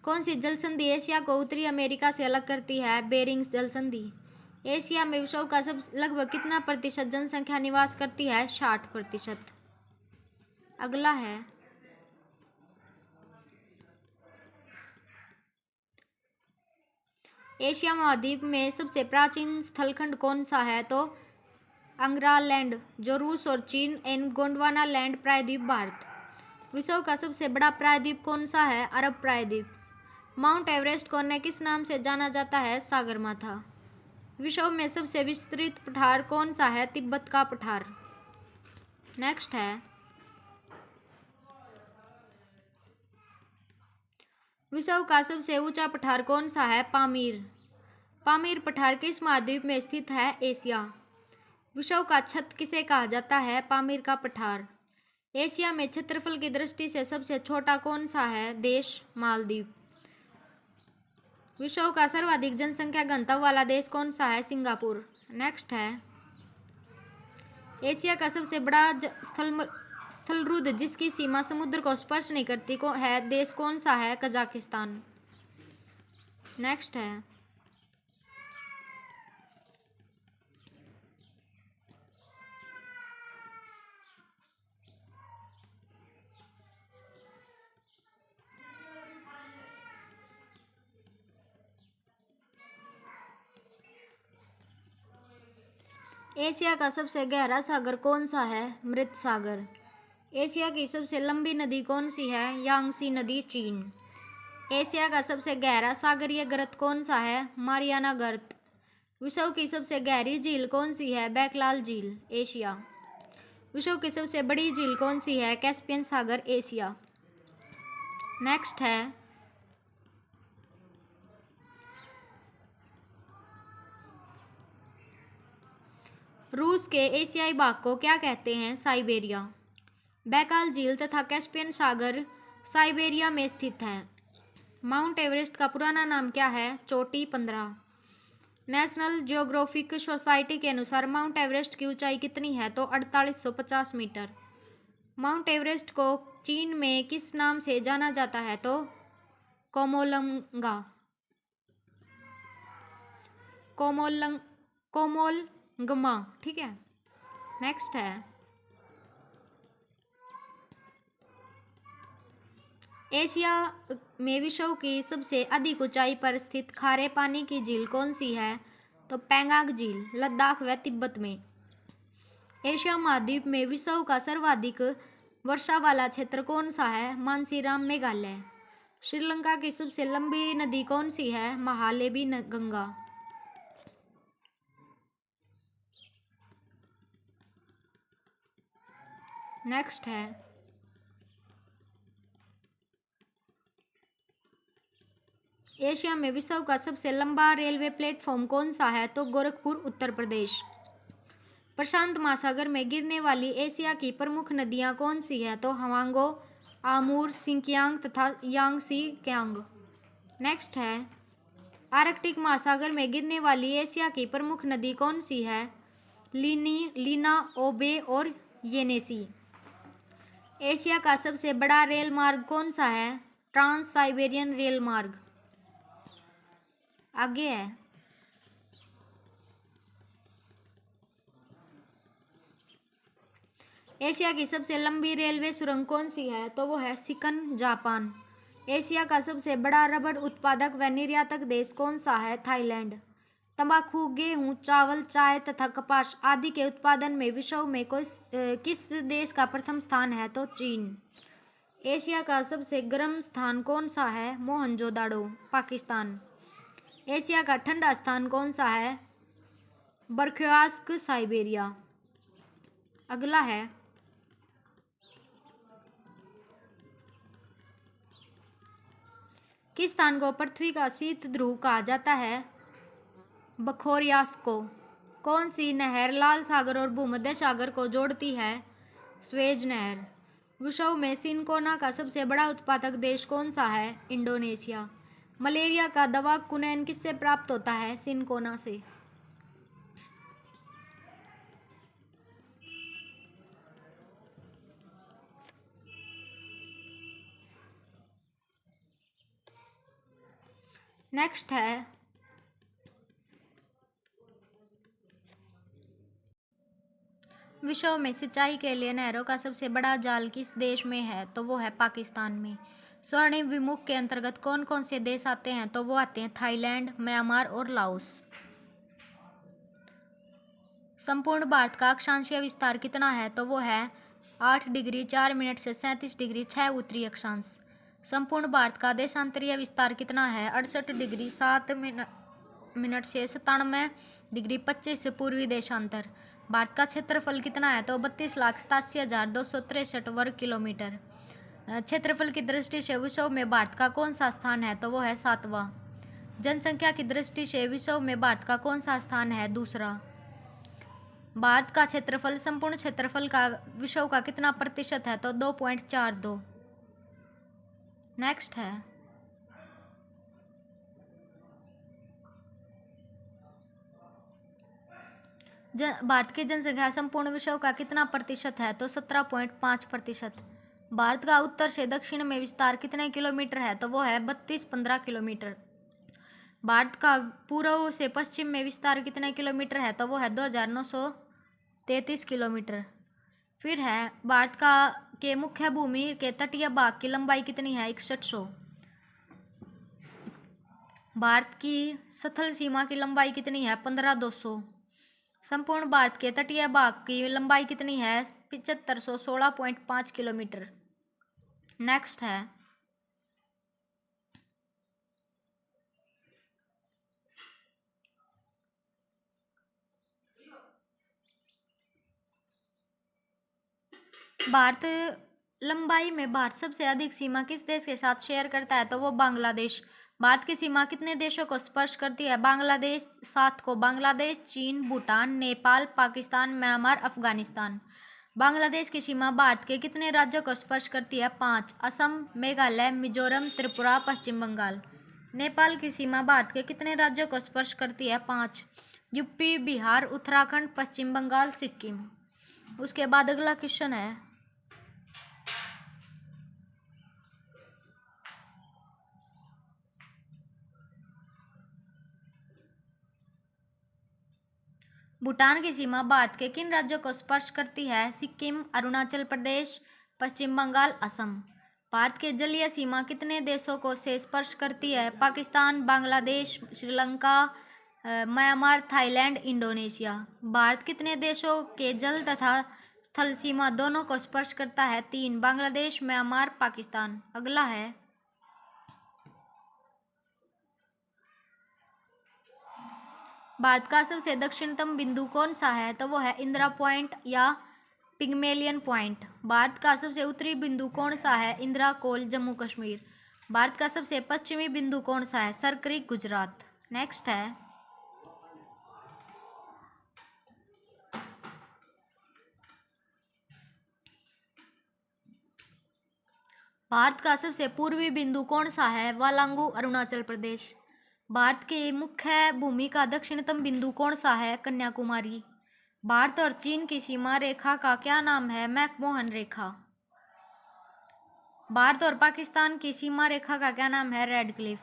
कौन सी जलसंधि एशिया को उत्तरी अमेरिका से अलग करती है? बेरिंग्स जलसंधि। एशिया में विश्व का सब लगभग कितना प्रतिशत जनसंख्या निवास करती है? 60%। अगला है, एशिया महाद्वीप में सबसे प्राचीन स्थलखंड कौन सा है? तो अंग्रालैंड, जो रूस और चीन एंड गोंडवाना लैंड प्रायद्वीप भारत। विश्व का सबसे बड़ा प्रायद्वीप कौन सा है? अरब प्रायद्वीप। माउंट एवरेस्ट को अन्य किस नाम से जाना जाता है? सागरमाथा। विश्व में सबसे विस्तृत पठार कौन सा है? तिब्बत का पठार। नेक्स्ट है, विश्व का सबसे ऊंचा पठार कौन सा है? पामीर। पामीर पठार किस महाद्वीप में स्थित है? एशिया। विश्व का छत किसे कहा जाता है? पामीर का पठार। एशिया में क्षेत्रफल की दृष्टि से सबसे छोटा कौन सा है? देश मालदीव। विश्व का सर्वाधिक जनसंख्या घनत्व वाला देश कौन सा है? सिंगापुर। नेक्स्ट है, एशिया का सबसे बड़ा स्थलरुद्ध जिसकी सीमा समुद्र को स्पर्श नहीं करती को है देश कौन सा है? कजाकिस्तान। नेक्स्ट है, एशिया का सबसे गहरा सागर कौन सा है? मृत सागर। एशिया की सबसे लंबी नदी कौन सी है? यांगसी नदी, चीन। एशिया का सबसे गहरा सागरीय गर्त कौन सा है? मारियाना गर्त। विश्व की सबसे गहरी झील कौन सी है? बैकलाल झील, एशिया। विश्व की सबसे बड़ी झील कौन सी है? कैस्पियन सागर, एशिया। नेक्स्ट है, रूस के एशियाई भाग को क्या कहते हैं? साइबेरिया। बैकाल झील तथा कैस्पियन सागर साइबेरिया में स्थित है। माउंट एवरेस्ट का पुराना नाम क्या है? चोटी 15। नेशनल ज्योग्राफिक सोसाइटी के अनुसार माउंट एवरेस्ट की ऊंचाई कितनी है? तो 4850 मीटर। माउंट एवरेस्ट को चीन में किस नाम से जाना जाता है? तो कोमोलंगा, कोमोलंगमा, ठीक है। नेक्स्ट है, एशिया में विश्व की सबसे अधिक ऊंचाई पर स्थित खारे पानी की झील कौन सी है? तो पैंगांग झील, लद्दाख व तिब्बत में। एशिया महाद्वीप में विश्व का सर्वाधिक वर्षा वाला क्षेत्र कौन सा है? मानसीराम, मेघालय। श्रीलंका की सबसे लंबी नदी कौन सी है? महालेबी गंगा। नेक्स्ट है, एशिया में विश्व का सबसे लंबा रेलवे प्लेटफॉर्म कौन सा है? तो गोरखपुर, उत्तर प्रदेश। प्रशांत महासागर में गिरने वाली एशिया की प्रमुख नदियां कौन सी है? तो हवांगो, आमूर, सिंकियांग तथा यांगसी क्यांग। नेक्स्ट है, आर्कटिक महासागर में गिरने वाली एशिया की प्रमुख नदी कौन सी है? लीना, ओबे और येनेसी। एशिया का सबसे बड़ा रेल मार्ग कौन सा है? ट्रांस साइबेरियन रेल मार्ग। आगे है, एशिया की सबसे लंबी रेलवे सुरंग कौन सी है? तो वो है सिकन, जापान। एशिया का सबसे बड़ा रबड़ उत्पादक व निर्यातक देश कौन सा है? थाईलैंड। तंबाकू, गेहूं, चावल, चाय तथा कपास आदि के उत्पादन में विश्व में किस देश का प्रथम स्थान है? तो चीन। एशिया का सबसे गर्म स्थान कौन सा है? मोहनजोदाड़ो, पाकिस्तान। एशिया का ठंडा स्थान कौन सा है? बर्ख्यास्क, साइबेरिया। अगला है, किस स्थान को पृथ्वी का शीत ध्रुव कहा जाता है? बखोरियास्को। कौन सी नहर लाल सागर और भूमध्य सागर को जोड़ती है? स्वेज नहर। विश्व में सिनकोना का सबसे बड़ा उत्पादक देश कौन सा है? इंडोनेशिया। मलेरिया का दवा कुनैन किससे प्राप्त होता है? सिनकोना से। नेक्स्ट है, विश्व में सिंचाई के लिए नहरों का सबसे बड़ा जाल किस देश में है? तो वो है पाकिस्तान में। स्वर्णिम विमुख के अंतर्गत कौन कौन से देश आते हैं? तो वो आते हैं थाईलैंड, म्यांमार और लाओस। संपूर्ण भारत का अक्षांशीय विस्तार कितना है? तो वो है 8 डिग्री 4 मिनट से 37 डिग्री 6 उत्तरी अक्षांश। संपूर्ण भारत का देशांतरीय विस्तार कितना है? 68 डिग्री 7 मिनट से 97 डिग्री 25 पूर्वी देशांतर। भारत का क्षेत्रफल कितना है? तो 32,87,263 वर्ग किलोमीटर। क्षेत्रफल की दृष्टि से विश्व में भारत का कौन सा स्थान है? तो वो है 7वां। जनसंख्या की दृष्टि से विश्व में भारत का कौन सा स्थान है? दूसरा। भारत का क्षेत्रफल संपूर्ण क्षेत्रफल का विश्व का कितना प्रतिशत है? तो 2.42। नेक्स्ट है, भारत की जनसंख्या संपूर्ण विश्व का कितना प्रतिशत है? तो 17.5%। भारत का उत्तर से दक्षिण में विस्तार कितने किलोमीटर है? तो वो है 3215 किलोमीटर। भारत का पूर्व से पश्चिम में विस्तार कितने किलोमीटर है? तो वो है 2933 किलोमीटर। फिर है, भारत का के मुख्य भूमि के तटीय भाग की लंबाई कितनी है? 6100। भारत की स्थल सीमा की लंबाई कितनी है? 15200। संपूर्ण भारत के तटीय भाग की लंबाई कितनी है? 7516.5 किलोमीटर। नेक्स्ट है, भारत लंबाई में भारत सबसे अधिक सीमा किस देश के साथ शेयर करता है? तो वो बांग्लादेश। भारत की सीमा कितने देशों को स्पर्श करती है? बांग्लादेश 7 को। बांग्लादेश, चीन, भूटान, नेपाल, पाकिस्तान, म्यांमार, अफगानिस्तान। बांग्लादेश की सीमा भारत के कितने राज्यों को स्पर्श करती है? 5। असम, मेघालय, मिजोरम, त्रिपुरा, पश्चिम बंगाल। नेपाल की सीमा भारत के कितने राज्यों को स्पर्श करती है? 5। यूपी, बिहार, उत्तराखंड, पश्चिम बंगाल, सिक्किम। उसके बाद अगला क्वेश्चन है, भूटान की सीमा भारत के किन राज्यों को स्पर्श करती है? सिक्किम, अरुणाचल प्रदेश, पश्चिम बंगाल, असम। भारत की जलीय सीमा कितने देशों को से स्पर्श करती है? Pakistan, Bangladesh, Sri Lanka, Myanmar, Thailand, Indonesia. Bharat कितने देशों के जल तथा स्थल सीमा दोनों को स्पर्श करता है? 3, बांग्लादेश, म्यांमार, पाकिस्तान। अगला है भारत का सबसे दक्षिणतम बिंदु कौन सा है? तो वो है इंदिरा पॉइंट या पिग्मेलियन पॉइंट। भारत का सबसे उत्तरी बिंदु कौन सा है? इंदिरा कोल, जम्मू कश्मीर। भारत का सबसे पश्चिमी बिंदु कौन सा है? Sir creek, Gujarat. नेक्स्ट है भारत का सबसे पूर्वी बिंदु कौन सा है? वालांगू, अरुणाचल प्रदेश। भारत की मुख्य भूमि का दक्षिणतम बिंदु कौन सा है? कन्याकुमारी। भारत और चीन की सीमा रेखा का क्या नाम है? मैकमोहन रेखा। भारत और पाकिस्तान की सीमा रेखा का क्या नाम है? Red Cliff.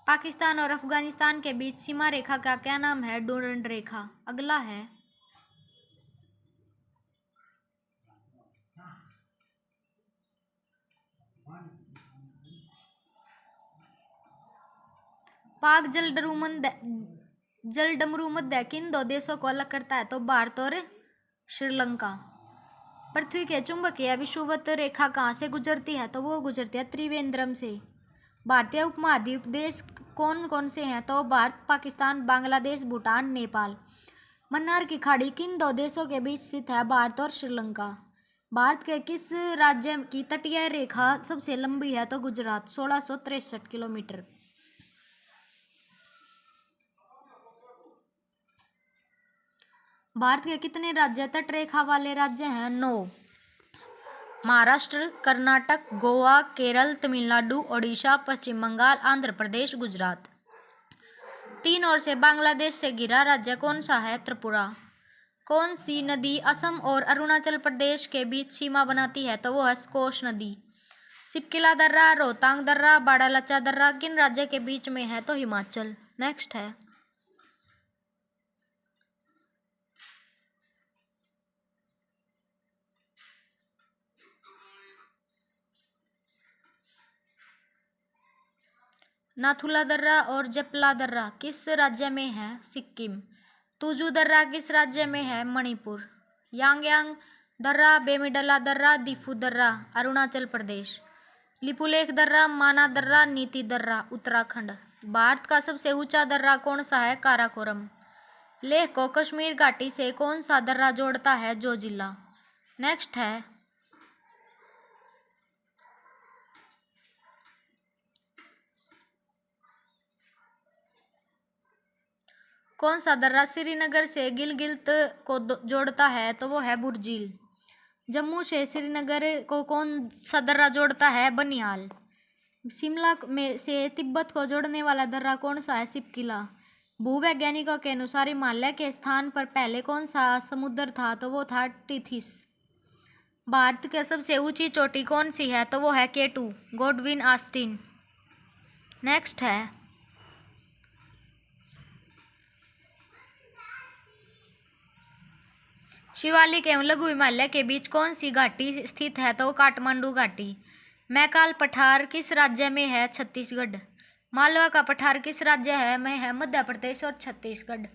पाकिस्तान और अफगानिस्तान के बीच सीमा रेखा का क्या नाम है? डुरंड रेखा। अगला है पाक जलडमरू मध्य किन दो देशों को अलग करता है? तो भारत और श्रीलंका। पृथ्वी के चुंबकीय विषुवत रेखा कहाँ से गुजरती है? तो वो गुजरती है त्रिवेंद्रम से। भारतीय उपमहाद्वीप देश कौन कौन से हैं? तो भारत, पाकिस्तान, बांग्लादेश, भूटान, नेपाल। मन्नार की खाड़ी किन दो देशों के बीच स्थित है? भारत और श्रीलंका। भारत के किस राज्य की तटीय रेखा सबसे लंबी है? तो गुजरात, 1663 किलोमीटर। भारत के कितने राज्य तटरेखा वाले राज्य हैं? 9। महाराष्ट्र, कर्नाटक, गोवा, केरल, तमिलनाडु, ओडिशा, पश्चिम बंगाल, आंध्र प्रदेश, गुजरात। 3 ओर से बांग्लादेश से घिरा राज्य कौन सा है? त्रिपुरा। कौन सी नदी असम और अरुणाचल प्रदेश के बीच सीमा बनाती है? तो वो है कोस नदी। सिपकिला दर्रा, रोहतांग दर्रा, बाड़ालचा दर्रा किन राज्य के बीच में है? तो हिमाचल। नेक्स्ट है नाथुला दर्रा और जपला दर्रा किस राज्य में है? सिक्किम। तुजू दर्रा किस राज्य में है? मणिपुर। यांगयांग दर्रा, बेमिडला दर्रा, दिफू दर्रा, अरुणाचल प्रदेश। लिपुलेख दर्रा, माना दर्रा, नीति दर्रा, उत्तराखंड। भारत का सबसे ऊंचा दर्रा कौन सा है? काराकोरम। लेह को कश्मीर घाटी से कौन सा दर्रा जोड़ता है? जोजिला। नेक्स्ट है कौन सा दर्रा श्रीनगर से गिलगित को जोड़ता है? तो वो है बुर्जील। जम्मू से श्रीनगर को कौन सा दर्रा जोड़ता है? बनिहाल। शिमला में से तिब्बत को जोड़ने वाला दर्रा कौन सा है? सिपकिला। भूवैज्ञानिकों के अनुसार हिमालय के स्थान पर पहले कौन सा समुद्र था? तो वो था टिथिस। भारत की सबसे ऊंची चोटी कौन सी है? तो वो है केटू, गॉडविन ऑस्टिन। नेक्स्ट है शिवालिक एवं लघु हिमालय के बीच कौन सी घाटी स्थित है? तो काठमांडू घाटी। मैकाल पठार किस राज्य में है? छत्तीसगढ़। मालवा का पठार किस राज्य है? में है मध्य प्रदेश और छत्तीसगढ़।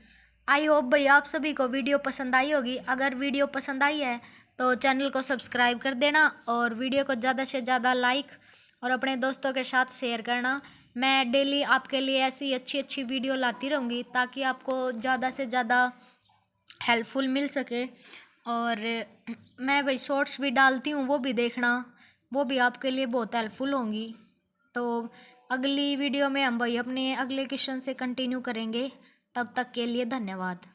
आई होप भाई आप सभी को वीडियो पसंद आई होगी। अगर वीडियो पसंद आई है तो चैनल को सब्सक्राइब कर देना और वीडियो को ज़्यादा से ज़्यादा लाइक और अपने दोस्तों के साथ शेयर करना। मैं डेली आपके लिए ऐसी अच्छी वीडियो लाती रहूँगी ताकि आपको ज़्यादा से ज़्यादा हेल्पफुल मिल सके। और मैं भाई शॉर्ट्स भी डालती हूँ, वो भी देखना, वो भी आपके लिए बहुत हेल्पफुल होंगी। तो अगली वीडियो में हम भाई अपने अगले क्वेश्चन से कंटिन्यू करेंगे। तब तक के लिए धन्यवाद।